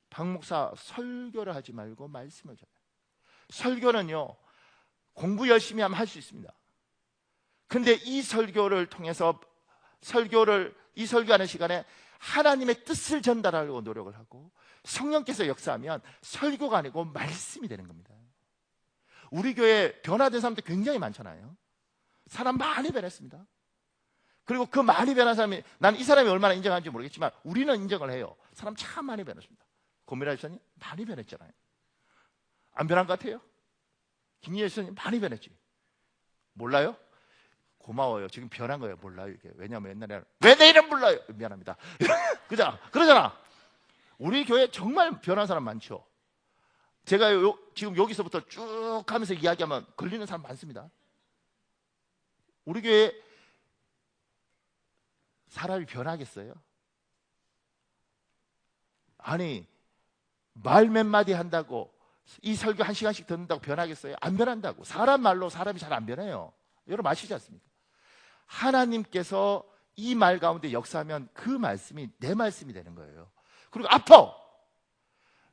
박 목사, 설교를 하지 말고 말씀을 전해. 설교는요, 공부 열심히 하면 할 수 있습니다. 근데 이 설교를 통해서 이 설교하는 시간에 하나님의 뜻을 전달하려고 노력을 하고 성령께서 역사하면 설교가 아니고 말씀이 되는 겁니다. 우리 교회에 변화된 사람들 굉장히 많잖아요. 사람 많이 변했습니다. 그리고 그 많이 변한 사람이, 난 이 사람이 얼마나 인정하는지 모르겠지만 우리는 인정을 해요. 사람 참 많이 변했습니다. 고미라 집사님 많이 변했잖아요. 안 변한 것 같아요? 김희애 집사님 많이 변했지. 몰라요? 고마워요. 지금 변한 거예요. 몰라요 이게. 왜냐하면 옛날에 왜 내 이름 불러요? 미안합니다. 그러잖아. 우리 교회 정말 변한 사람 많죠. 제가 지금 여기서부터 쭉 하면서 이야기하면 걸리는 사람 많습니다. 우리 교회 사람이 변하겠어요? 아니, 말 몇 마디 한다고, 이 설교 1시간씩 듣는다고 변하겠어요? 안 변한다고. 사람 말로 사람이 잘 안 변해요. 여러분 아시지 않습니까? 하나님께서 이 말 가운데 역사하면 그 말씀이 내 말씀이 되는 거예요. 그리고 아파.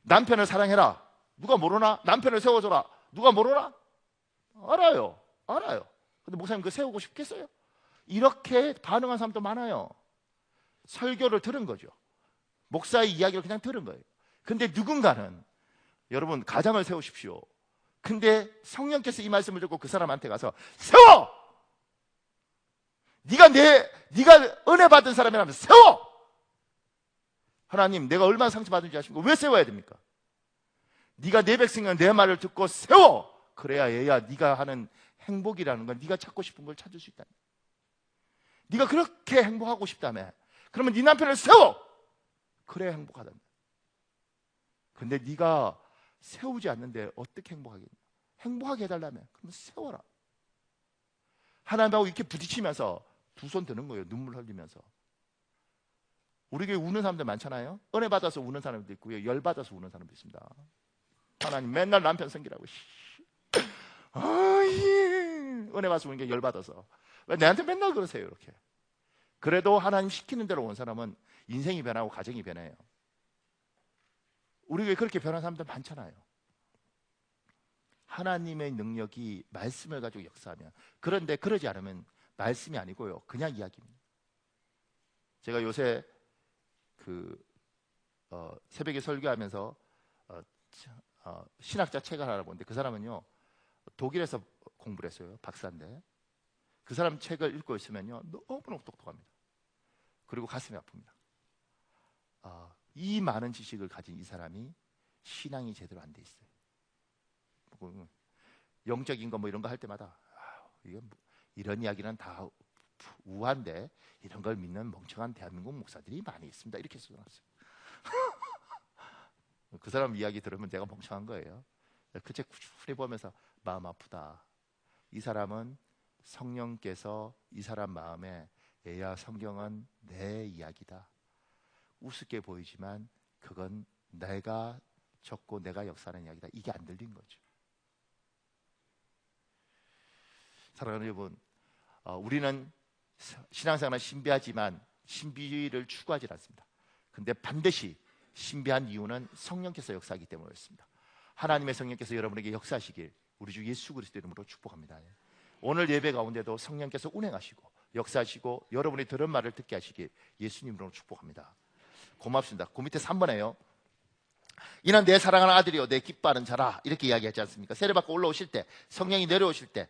남편을 사랑해라. 누가 모르나? 남편을 세워줘라. 누가 모르나? 알아요. 알아요. 근데 목사님 그거 세우고 싶겠어요? 이렇게 반응한 사람도 많아요. 설교를 들은 거죠. 목사의 이야기를 그냥 들은 거예요. 근데 누군가는 여러분 가정을 세우십시오. 근데 성령께서 이 말씀을 듣고 그 사람한테 가서 세워! 네가 은혜 받은 사람이라면 세워! 하나님 내가 얼마나 상처받은지 아십니까? 왜 세워야 됩니까? 네가 내 백성은 내 말을 듣고 세워! 그래야 얘야 네가 하는 행복이라는 건 네가 찾고 싶은 걸 찾을 수 있다. 네가 그렇게 행복하고 싶다며 그러면 네 남편을 세워! 그래야 행복하다. 근데 네가 세우지 않는데 어떻게 행복하겠냐? 행복하게 해달라며 그러면 세워라. 하나님하고 이렇게 부딪히면서 두 손 드는 거예요. 눈물 흘리면서. 우리 교회 우는 사람들 많잖아요. 은혜 받아서 우는 사람도 있고요, 열 받아서 우는 사람도 있습니다. 하나님 맨날 남편 생기라고. 은혜 받아서 우는 게 열 받아서. 왜 내한테 맨날 그러세요 이렇게. 그래도 하나님 시키는 대로 온 사람은 인생이 변하고 가정이 변해요. 우리 교회 그렇게 변한 사람들 많잖아요. 하나님의 능력이 말씀을 가지고 역사하면. 그런데 그러지 않으면 말씀이 아니고요, 그냥 이야기입니다. 제가 요새 새벽에 설교하면서 신학자 책을 하나 보는데 그 사람은요 독일에서 공부를 했어요. 박사인데 그 사람 책을 읽고 있으면요 너무너무 똑똑합니다. 그리고 가슴이 아픕니다. 이 많은 지식을 가진 이 사람이 신앙이 제대로 안 돼 있어요. 영적인 거 뭐 이런 거 할 때마다 이런 이야기는 다 우한데 이런 걸 믿는 멍청한 대한민국 목사들이 많이 있습니다. 이렇게 써놨어요. 그 사람 이야기 들으면 내가 멍청한 거예요. 그 책 꾸준히 보면서 마음 아프다. 이 사람은 성령께서 이 사람 마음에 얘야 성경은 내 이야기다. 우습게 보이지만 그건 내가 적고 내가 역사하는 이야기다. 이게 안 들린 거죠. 사랑하는 여러분, 우리는 신앙생활은 신비하지만 신비를 추구하지 않습니다. 근데 반드시 신비한 이유는 성령께서 역사하기 때문이었습니다. 하나님의 성령께서 여러분에게 역사하시길 우리 주 예수 그리스도 이름으로 축복합니다. 오늘 예배 가운데도 성령께서 운행하시고 역사하시고 여러분이 들은 말을 듣게 하시길 예수님으로 축복합니다. 고맙습니다. 그 밑에 3번에요. 이는 내 사랑하는 아들이요 내 기뻐하는 자라 이렇게 이야기하지 않습니까? 세례받고 올라오실 때 성령이 내려오실 때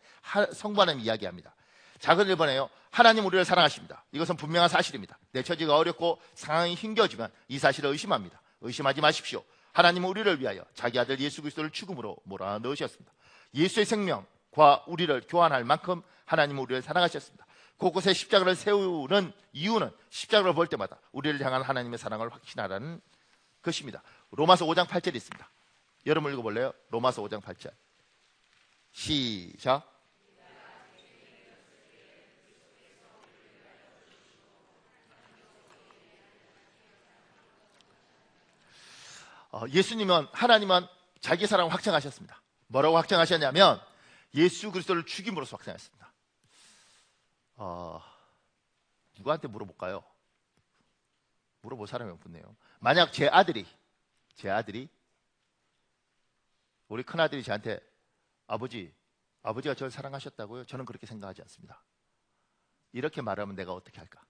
성부 하나님 이야기합니다. 작은 1번에요. 하나님 우리를 사랑하십니다. 이것은 분명한 사실입니다. 내 처지가 어렵고 상황이 힘겨지면 이 사실을 의심합니다. 의심하지 마십시오. 하나님은 우리를 위하여 자기 아들 예수 그리스도를 죽음으로 몰아넣으셨습니다. 예수의 생명과 우리를 교환할 만큼 하나님은 우리를 사랑하셨습니다. 곳곳에 십자가를 세우는 이유는 십자가를 볼 때마다 우리를 향한 하나님의 사랑을 확신하라는 것입니다. 로마서 5장 8절이 있습니다. 여러분 읽어볼래요? 로마서 5장 8절 시작. 예수님은 하나님은 자기 사랑을 확증하셨습니다. 뭐라고 확증하셨냐면 예수 그리스도를 죽임으로써 확증했습니다. 누구한테 물어볼까요? 물어볼 사람이 없네요. 만약 제 아들이 우리 큰아들이 저한테 아버지가 저를 사랑하셨다고요? 저는 그렇게 생각하지 않습니다. 이렇게 말하면 내가 어떻게 할까?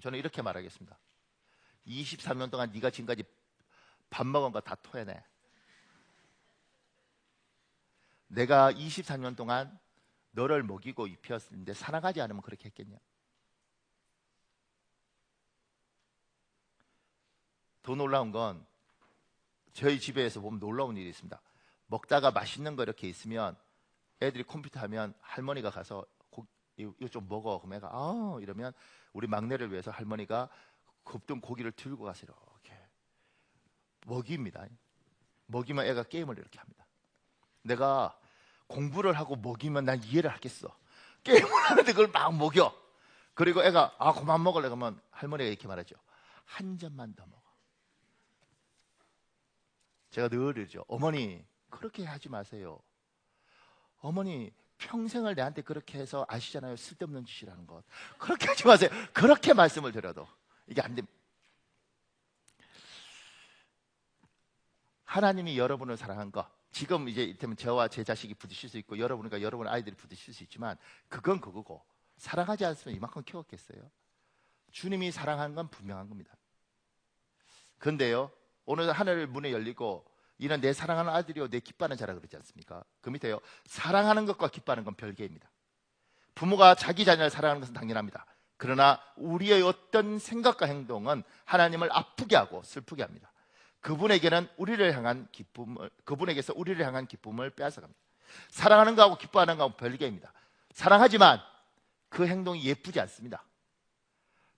저는 이렇게 말하겠습니다. 23년 동안 네가 지금까지 밥 먹은 거 다 토해내. 내가 24년 동안 너를 먹이고 입혔는데 사랑하지 않으면 그렇게 했겠냐? 더 놀라운 건 저희 집에서 보면 놀라운 일이 있습니다. 먹다가 맛있는 거 이렇게 있으면 애들이 컴퓨터 하면 할머니가 가서 이거 좀 먹어. 그럼 애가 이러면 우리 막내를 위해서 할머니가 굽던 고기를 들고 가서 이렇게 먹입니다. 먹이면 애가 게임을 이렇게 합니다. 내가 공부를 하고 먹이면 난 이해를 하겠어. 게임을 하는데 그걸 막 먹여. 그리고 애가 그만 먹을래 그러면 할머니가 이렇게 말하죠. 한 점만 더 먹어. 제가 늘 이러죠. 어머니 그렇게 하지 마세요. 어머니 평생을 내한테 그렇게 해서 아시잖아요. 쓸데없는 짓이라는 것. 그렇게 하지 마세요. 그렇게 말씀을 드려도 이게 안 됩니다. 하나님이 여러분을 사랑한 것, 지금 이제 이때면 저와 제 자식이 부딪힐 수 있고 여러분과 여러분 아이들이 부딪힐 수 있지만 그건 그거고, 사랑하지 않으면 이만큼 키웠겠어요? 주님이 사랑한 건 분명한 겁니다. 그런데요, 오늘 하늘 문이 열리고 이는 내 사랑하는 아들이요 내 기뻐하는 자라 그러지 않습니까? 그 밑에요, 사랑하는 것과 기뻐하는 건 별개입니다. 부모가 자기 자녀를 사랑하는 것은 당연합니다. 그러나 우리의 어떤 생각과 행동은 하나님을 아프게 하고 슬프게 합니다. 그분에게는 우리를 향한 기쁨을, 그분에게서 우리를 향한 기쁨을 빼앗아갑니다. 사랑하는 것하고 기뻐하는 것하고 별개입니다. 사랑하지만 그 행동이 예쁘지 않습니다.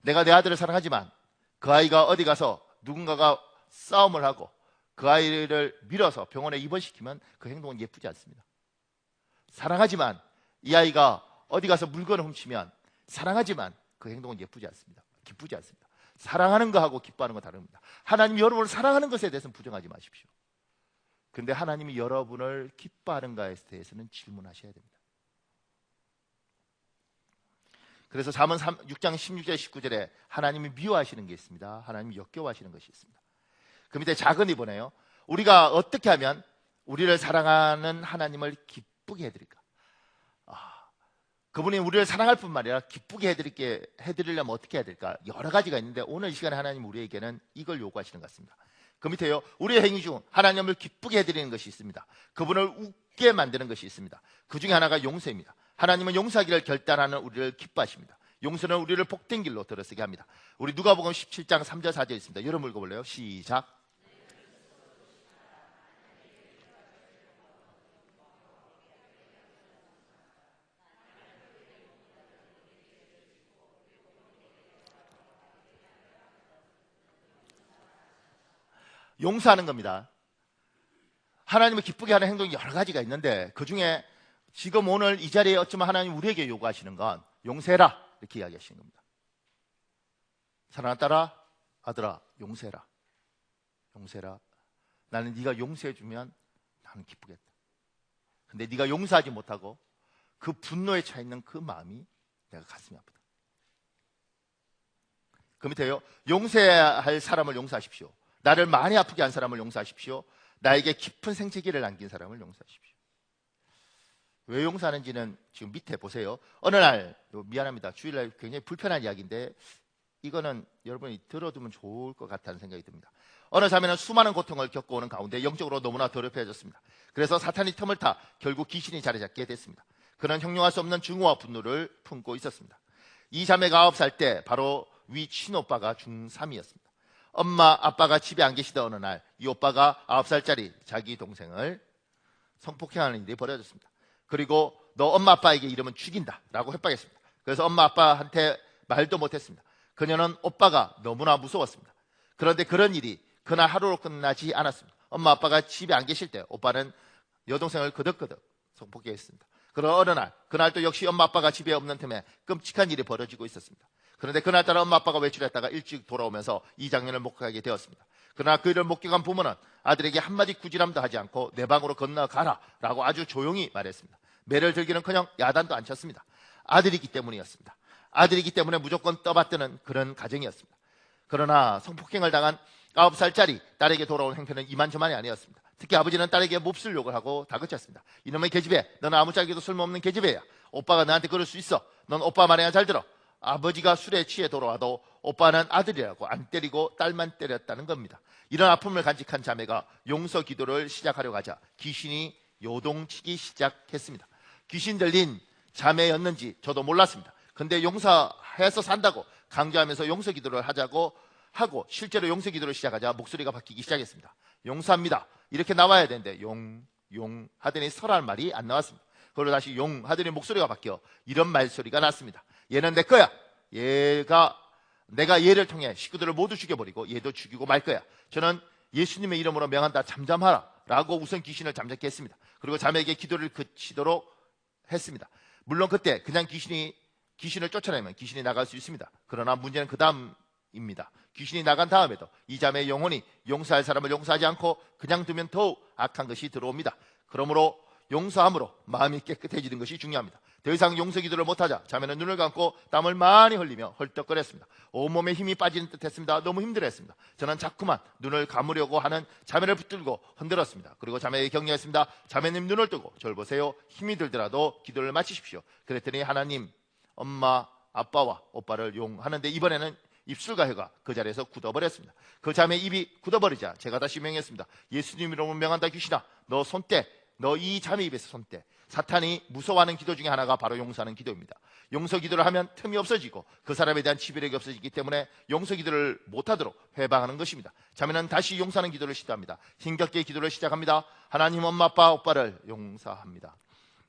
내가 내 아들을 사랑하지만 그 아이가 어디 가서 누군가가 싸움을 하고 그 아이를 밀어서 병원에 입원시키면 그 행동은 예쁘지 않습니다. 사랑하지만 이 아이가 어디 가서 물건을 훔치면, 사랑하지만 그 행동은 예쁘지 않습니다. 기쁘지 않습니다. 사랑하는 거하고 기뻐하는 건 다릅니다. 하나님이 여러분을 사랑하는 것에 대해서는 부정하지 마십시오. 그런데 하나님이 여러분을 기뻐하는 것에 대해서는 질문하셔야 됩니다. 그래서 잠언 6장 16절 19절에 하나님이 미워하시는 게 있습니다. 하나님이 역겨워하시는 것이 있습니다. 그 밑에 작은 이 보네요. 우리가 어떻게 하면 우리를 사랑하는 하나님을 기쁘게 해드릴까? 그분이 우리를 사랑할 뿐만 아니라 기쁘게 해드리려면 어떻게 해야 될까? 여러 가지가 있는데 오늘 이 시간에 하나님 우리에게는 이걸 요구하시는 것 같습니다. 그 밑에요, 우리의 행위 중 하나님을 기쁘게 해드리는 것이 있습니다. 그분을 웃게 만드는 것이 있습니다. 그 중에 하나가 용서입니다. 하나님은 용서하기를 결단하는 우리를 기뻐하십니다. 용서는 우리를 복된 길로 들어서게 합니다. 우리 누가복음 17장 3절 4절 있습니다. 여러분 읽어볼래요? 시작. 용서하는 겁니다. 하나님을 기쁘게 하는 행동이 여러 가지가 있는데 그 중에 지금 오늘 이 자리에 어쩌면 하나님 우리에게 요구하시는 건 용서해라, 이렇게 이야기하시는 겁니다. 사랑하는 딸아, 아들아, 용서해라. 용서해라. 나는 네가 용서해주면 나는 기쁘겠다. 근데 네가 용서하지 못하고 그 분노에 차 있는 그 마음이 내가 가슴이 아프다. 그 밑에요, 용서해야 할 사람을 용서하십시오. 나를 많이 아프게 한 사람을 용서하십시오. 나에게 깊은 생채기를 남긴 사람을 용서하십시오. 왜 용서하는지는 지금 밑에 보세요. 어느 날, 미안합니다, 주일날 굉장히 불편한 이야기인데 이거는 여러분이 들어두면 좋을 것 같다는 생각이 듭니다. 어느 자매는 수많은 고통을 겪어오는 가운데 영적으로 너무나 더럽혀졌습니다. 그래서 사탄이 틈을 타 결국 귀신이 자리 잡게 됐습니다. 그는 형용할 수 없는 증오와 분노를 품고 있었습니다. 이 자매가 9살 때 바로 위 친오빠가 중3이었습니다. 엄마, 아빠가 집에 안 계시던 어느 날 이 오빠가 9살짜리 자기 동생을 성폭행하는 일이 벌어졌습니다. 그리고 너 엄마 아빠에게 이러면 죽인다 라고 협박했습니다. 그래서 엄마 아빠한테 말도 못했습니다. 그녀는 오빠가 너무나 무서웠습니다. 그런데 그런 일이 그날 하루로 끝나지 않았습니다. 엄마 아빠가 집에 안 계실 때 오빠는 여동생을 그덕그덕 성폭행했습니다. 그런 어느 날, 그날도 역시 엄마 아빠가 집에 없는 틈에 끔찍한 일이 벌어지고 있었습니다. 그런데 그날따라 엄마 아빠가 외출했다가 일찍 돌아오면서 이 장면을 목격하게 되었습니다. 그러나 그 일을 목격한 부모는 아들에게 한마디 꾸지람도 하지 않고 내 방으로 건너가라 라고 아주 조용히 말했습니다. 매를 들기는커녕 야단도 안 쳤습니다. 아들이기 때문이었습니다. 아들이기 때문에 무조건 떠받드는 그런 가정이었습니다. 그러나 성폭행을 당한 9살짜리 딸에게 돌아온 행편은 이만저만이 아니었습니다. 특히 아버지는 딸에게 몹쓸 욕을 하고 다그쳤습니다. 이놈의 계집애, 너는 아무짝에도 쓸모없는 계집애야. 오빠가 너한테 그럴 수 있어. 넌 오빠 말이나 잘 들어. 아버지가 술에 취해 돌아와도 오빠는 아들이라고 안 때리고 딸만 때렸다는 겁니다. 이런 아픔을 간직한 자매가 용서 기도를 시작하려고 하자 귀신이 요동치기 시작했습니다. 귀신 들린 자매였는지 저도 몰랐습니다. 근데 용서해서 산다고 강조하면서 용서 기도를 하자고 하고 실제로 용서 기도를 시작하자 목소리가 바뀌기 시작했습니다. 용서합니다, 이렇게 나와야 되는데 용 하더니 설할 말이 안 나왔습니다. 그리고 다시 용 하더니 목소리가 바뀌어 이런 말소리가 났습니다. 얘는 내 거야. 내가 얘를 통해 식구들을 모두 죽여버리고 얘도 죽이고 말 거야. 저는 예수님의 이름으로 명한다, 잠잠하라 라고 우선 귀신을 잠잠케 했습니다. 그리고 자매에게 기도를 그치도록 했습니다. 물론 그때 그냥 귀신을 쫓아내면 귀신이 나갈 수 있습니다. 그러나 문제는 그 다음입니다. 귀신이 나간 다음에도 이 자매의 영혼이 용서할 사람을 용서하지 않고 그냥 두면 더욱 악한 것이 들어옵니다. 그러므로 용서함으로 마음이 깨끗해지는 것이 중요합니다. 더 이상 용서 기도를 못하자 자매는 눈을 감고 땀을 많이 흘리며 헐떡거렸습니다. 온몸에 힘이 빠지는 듯 했습니다. 너무 힘들었습니다. 저는 자꾸만 눈을 감으려고 하는 자매를 붙들고 흔들었습니다. 그리고 자매에게 격려했습니다. 자매님 눈을 뜨고 저를 보세요. 힘이 들더라도 기도를 마치십시오. 그랬더니 하나님, 엄마, 아빠와 오빠를 용하는데 이번에는 입술과 혀가 그 자리에서 굳어버렸습니다. 그 자매 입이 굳어버리자 제가 다시 명했습니다. 예수님 이름으로 명한다. 귀신아, 너 손대. 너 이 자매 입에서 손대. 사탄이 무서워하는 기도 중에 하나가 바로 용서하는 기도입니다. 용서 기도를 하면 틈이 없어지고 그 사람에 대한 지배력이 없어지기 때문에 용서 기도를 못하도록 회방하는 것입니다. 자매는 다시 용서하는 기도를 시도합니다. 힘겹게 기도를 시작합니다. 하나님, 엄마, 아빠, 오빠를 용서합니다.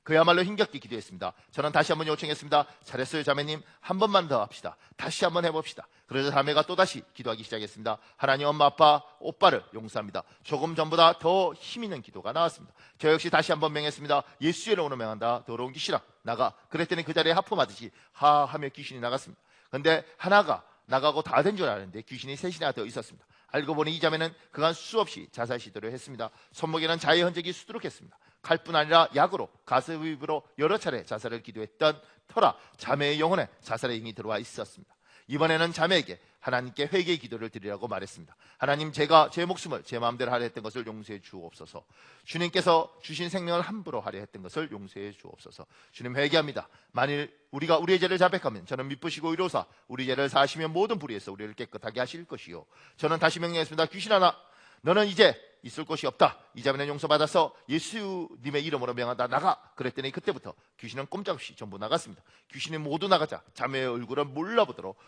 그야말로 힘겹게 기도했습니다. 저는 다시 한번 요청했습니다. 잘했어요 자매님, 한 번만 더 합시다. 다시 한번 해봅시다. 그래서 자매가 또다시 기도하기 시작했습니다. 하나님, 엄마, 아빠, 오빠를 용서합니다. 조금 전보다 더 힘있는 기도가 나왔습니다. 저 역시 다시 한번 명했습니다. 예수의 이름으로 명한다. 더러운 귀신아, 나가. 그랬더니 그 자리에 하품하듯이 하하며 귀신이 나갔습니다. 근데 하나가 나가고 다 된 줄 알았는데 귀신이 셋이나 더 있었습니다. 알고 보니 이 자매는 그간 수없이 자살 시도를 했습니다. 손목에는 자의 흔적이 수두룩했습니다. 칼뿐 아니라 약으로, 가스흡입으로 여러 차례 자살을 기도했던 터라 자매의 영혼에 자살의 힘이 들어와 있었습니다. 이번에는 자매에게 하나님께 회개의 기도를 드리라고 말했습니다. 하나님, 제가 제 목숨을 제 마음대로 하려 했던 것을 용서해 주옵소서. 주님께서 주신 생명을 함부로 하려 했던 것을 용서해 주옵소서. 주님, 회개합니다. 만일 우리가 우리의 죄를 자백하면 저는 미쁘시고 이로사 우리 죄를 사하시며 모든 불의에서 우리를 깨끗하게 하실 것이요. 저는 다시 명령했습니다. 귀신아, 너는 이제 있을 곳이 없다. 이 자매는 용서받아서 예수님의 이름으로 명한다. 나가. 그랬더니 그때부터 귀신은 꼼짝없이 전부 나갔습니다. 귀신이 모두 나가자 자매의 얼굴을 몰라보도록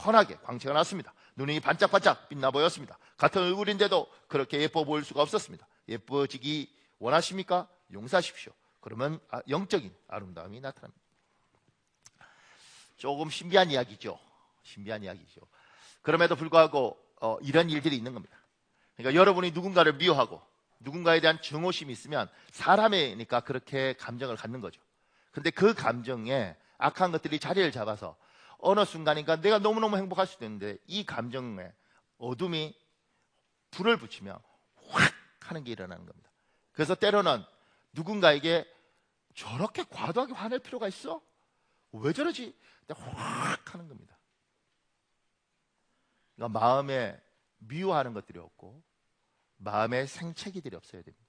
환하게 광채가 났습니다. 눈이 반짝반짝 빛나 보였습니다. 같은 얼굴인데도 그렇게 예뻐 보일 수가 없었습니다. 예뻐지기 원하십니까? 용서하십시오. 그러면 영적인 아름다움이 나타납니다. 조금 신비한 이야기죠. 그럼에도 불구하고 이런 일들이 있는 겁니다. 그러니까 여러분이 누군가를 미워하고 누군가에 대한 증오심이 있으면 사람이니까 그렇게 감정을 갖는 거죠. 근데 그 감정에 악한 것들이 자리를 잡아서 어느 순간인가 내가 너무너무 행복할 수도 있는데 이 감정에 어둠이 불을 붙이며 확 하는 게 일어나는 겁니다. 그래서 때로는 누군가에게 저렇게 과도하게 화낼 필요가 있어? 왜 저러지? 확 하는 겁니다. 그러니까 마음에 미워하는 것들이 없고 마음에 생채기들이 없어야 됩니다.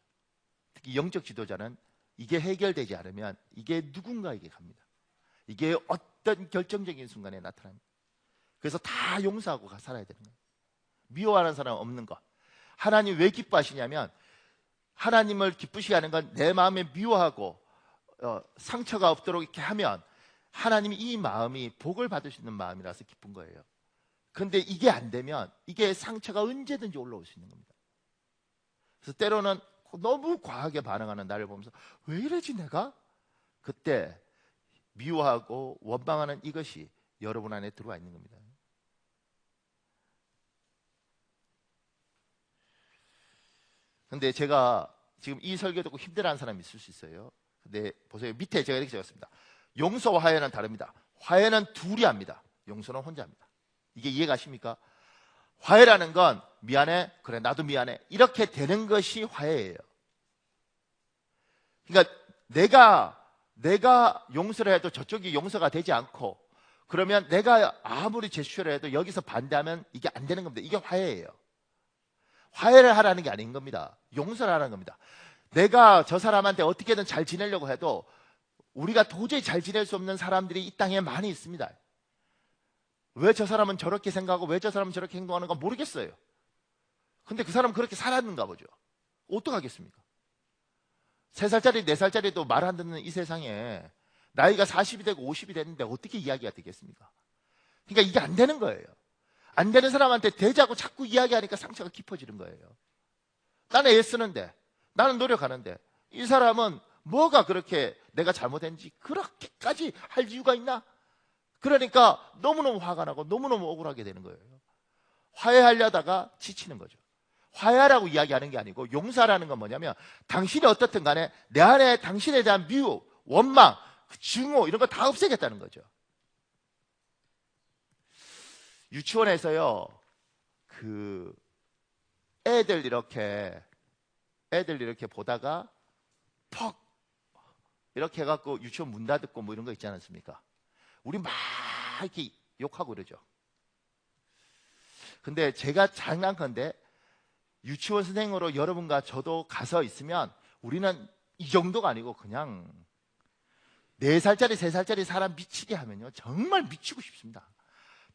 특히 영적 지도자는 이게 해결되지 않으면 이게 누군가에게 갑니다. 이게 어떤 결정적인 순간에 나타납니다. 그래서 다 용서하고 살아야 되는 거예요. 미워하는 사람 없는 것. 하나님 왜 기뻐하시냐면 하나님을 기쁘시게 하는 건 내 마음에 미워하고 상처가 없도록 이렇게 하면 하나님이 이 마음이 복을 받을 수 있는 마음이라서 기쁜 거예요. 그런데 이게 안 되면 이게 상처가 언제든지 올라올 수 있는 겁니다. 그래서 때로는 너무 과하게 반응하는 나를 보면서 왜 이러지 내가? 그때 미워하고 원망하는 이것이 여러분 안에 들어와 있는 겁니다. 근데 제가 지금 이 설교 듣고 힘들어하는 사람이 있을 수 있어요. 근데 보세요. 밑에 제가 이렇게 적었습니다. 용서와 화해는 다릅니다. 화해는 둘이 합니다. 용서는 혼자 합니다. 이게 이해가십니까? 화해라는 건 미안해, 그래 나도 미안해 이렇게 되는 것이 화해예요. 그러니까 내가 용서를 해도 저쪽이 용서가 되지 않고 그러면 내가 아무리 제스처를 해도 여기서 반대하면 이게 안 되는 겁니다. 이게 화해예요. 화해를 하라는 게 아닌 겁니다. 용서를 하라는 겁니다. 내가 저 사람한테 어떻게든 잘 지내려고 해도 우리가 도저히 잘 지낼 수 없는 사람들이 이 땅에 많이 있습니다. 왜 저 사람은 저렇게 생각하고 왜 저 사람은 저렇게 행동하는가 모르겠어요. 근데 그 사람은 그렇게 살았는가 보죠. 어떡하겠습니까? 3살짜리 4살짜리도 말 안 듣는 이 세상에 나이가 40이 되고 50이 됐는데 어떻게 이야기가 되겠습니까? 그러니까 이게 안 되는 거예요. 안 되는 사람한테 대자고 자꾸 이야기하니까 상처가 깊어지는 거예요. 나는 애쓰는데 나는 노력하는데 이 사람은 뭐가 그렇게 내가 잘못했는지 그렇게까지 할 이유가 있나? 그러니까 너무너무 화가 나고 너무너무 억울하게 되는 거예요. 화해하려다가 지치는 거죠. 화해하라고 이야기하는 게 아니고 용서라는 건 뭐냐면 당신이 어떻든 간에 내 안에 당신에 대한 미움, 원망, 증오 이런 거 다 없애겠다는 거죠. 유치원에서요 애들 이렇게 보다가 퍽 이렇게 해갖고 유치원 문 닫고 뭐 이런 거 있지 않습니까? 우리 막 이렇게 욕하고 그러죠. 근데 제가 장난컨대 유치원 선생으로 여러분과 저도 가서 있으면 우리는 이 정도가 아니고 그냥 4살짜리 3살짜리 사람 미치게 하면요 정말 미치고 싶습니다.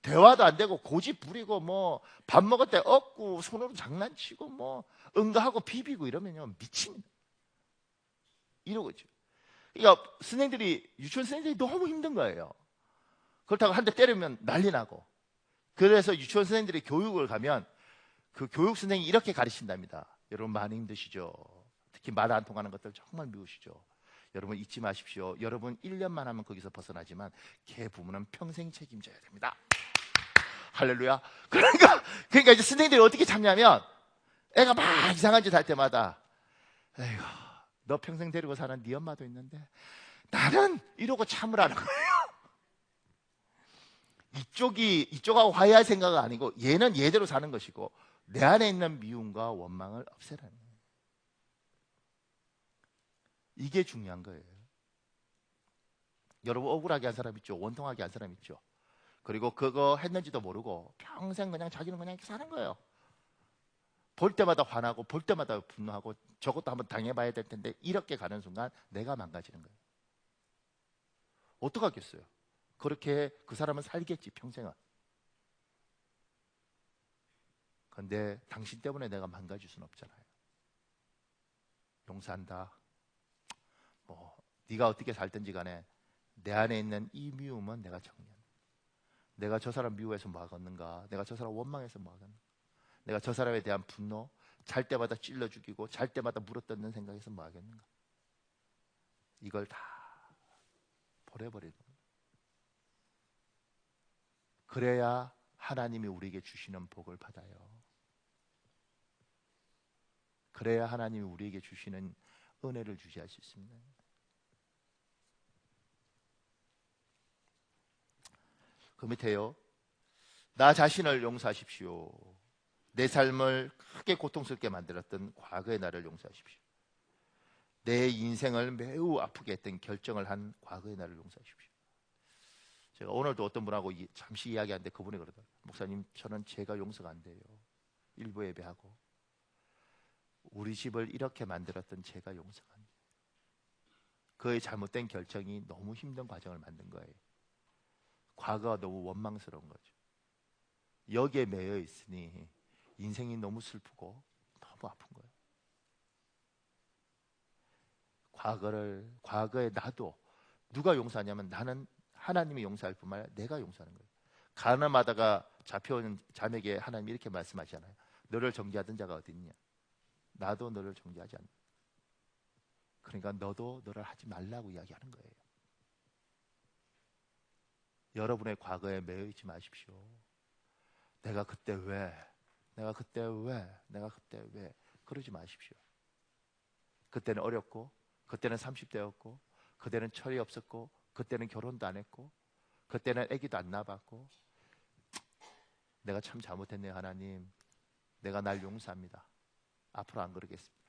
대화도 안 되고 고집 부리고 뭐 밥 먹을 때 얻고 손으로 장난치고 뭐 응가하고 비비고 이러면요 미칩니다. 이러고죠. 그러니까 선생들이 유치원 선생들이 너무 힘든 거예요. 그렇다고 한 대 때리면 난리 나고. 그래서 유치원 선생들이 교육을 가면 그 교육 선생이 이렇게 가르친답니다. 여러분 많이 힘드시죠? 특히 말 안 통하는 것들 정말 미우시죠? 여러분 잊지 마십시오. 여러분 1년만 하면 거기서 벗어나지만 걔 부모는 평생 책임져야 됩니다. 할렐루야. 그러니까 이제 선생님들이 어떻게 참냐면 애가 막 이상한 짓 할 때마다 에휴 너 평생 데리고 사는 네 엄마도 있는데 나는 이러고 참으라는 거예요. 이쪽하고 화해할 생각은 아니고 얘는 얘대로 사는 것이고 내 안에 있는 미움과 원망을 없애라는 거예요. 이게 중요한 거예요. 여러분 억울하게 한 사람 있죠? 원통하게 한 사람 있죠? 그리고 그거 했는지도 모르고 평생 그냥 자기는 그냥 이렇게 사는 거예요. 볼 때마다 화나고 볼 때마다 분노하고 저것도 한번 당해봐야 될 텐데 이렇게 가는 순간 내가 망가지는 거예요. 어떡하겠어요? 그렇게 그 사람은 살겠지 평생은. 근데 당신 때문에 내가 망가질 수는 없잖아요. 용서한다. 뭐 네가 어떻게 살든지 간에 내 안에 있는 이 미움은 내가 정리한다. 내가 저 사람 미워해서 뭐 하겠는가? 내가 저 사람 원망해서 뭐 하겠는가? 내가 저 사람에 대한 분노, 잘 때마다 찔러 죽이고 잘 때마다 물어뜯는 생각에서 뭐 하겠는가? 이걸 다 버려버리는 거예요. 그래야 하나님이 우리에게 주시는 복을 받아요. 그래야 하나님이 우리에게 주시는 은혜를 주시할 수 있습니다. 그 밑에요. 나 자신을 용서하십시오. 내 삶을 크게 고통스럽게 만들었던 과거의 나를 용서하십시오. 내 인생을 매우 아프게 했던 결정을 한 과거의 나를 용서하십시오. 제가 오늘도 어떤 분하고 잠시 이야기하는데 그분이 그러더라고요. 목사님 저는 제가 용서가 안 돼요. 일부 예배하고 우리 집을 이렇게 만들었던 제가 용서가 안 돼요. 그의 잘못된 결정이 너무 힘든 과정을 만든 거예요. 과거가 너무 원망스러운 거죠. 여기에 매여 있으니 인생이 너무 슬프고 너무 아픈 거예요. 과거에 나도 누가 용서하냐면 나는 하나님이 용서할 뿐만 아니라 내가 용서하는 거예요. 가늠하다가 잡혀온 자매에게 하나님이 이렇게 말씀하시잖아요. 너를 정죄하던 자가 어디 있냐? 나도 너를 정죄하지 않는다. 그러니까 너도 너를 하지 말라고 이야기하는 거예요. 여러분의 과거에 매여 있지 마십시오. 내가 그때 왜 그러지 마십시오. 그때는 어렸고 그때는 30대였고 그때는 철이 없었고 그때는 결혼도 안 했고 그때는 아기도 안 낳아봤고 내가 참 잘못했네요. 하나님 내가 날 용서합니다. 앞으로 안 그러겠습니다.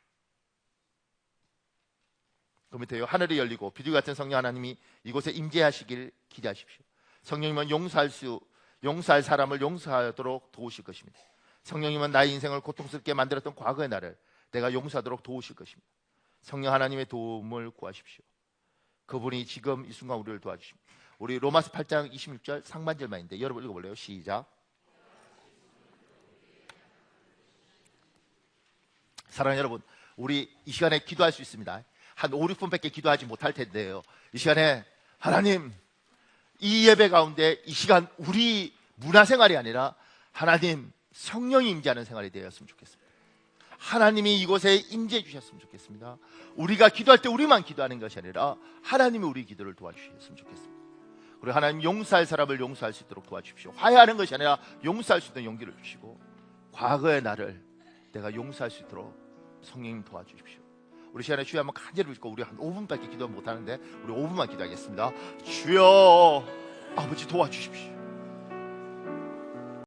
그 밑에요. 하늘이 열리고 비둘기 같은 성령 하나님이 이곳에 임재하시길 기대하십시오. 성령님은 용서할 사람을 용서하도록 도우실 것입니다. 성령님은 나의 인생을 고통스럽게 만들었던 과거의 나를 내가 용서하도록 도우실 것입니다. 성령 하나님의 도움을 구하십시오. 그분이 지금 이 순간 우리를 도와주십니다. 우리 로마서 8장 26절 상반절만 있는데 여러분 읽어볼래요? 시작. 사랑하는 여러분, 우리 이 시간에 기도할 수 있습니다. 한 5, 6분밖에 기도하지 못할 텐데요. 이 시간에 하나님, 이 예배 가운데 이 시간 우리 문화생활이 아니라 하나님 성령이 임재하는 생활이 되었으면 좋겠습니다. 하나님이 이곳에 임재해 주셨으면 좋겠습니다. 우리가 기도할 때 우리만 기도하는 것이 아니라 하나님이 우리 기도를 도와주셨으면 좋겠습니다. 그리고 하나님 용서할 사람을 용서할 수 있도록 도와주십시오. 화해하는 것이 아니라 용서할 수 있는 용기를 주시고 과거의 나를 내가 용서할 수 있도록 성령님 도와주십시오. 우리 시간에 주여 한번 간절히 부르시고 우리 한 5분밖에 기도 못하는데 우리 5분만 기도하겠습니다. 주여 아버지 도와주십시오.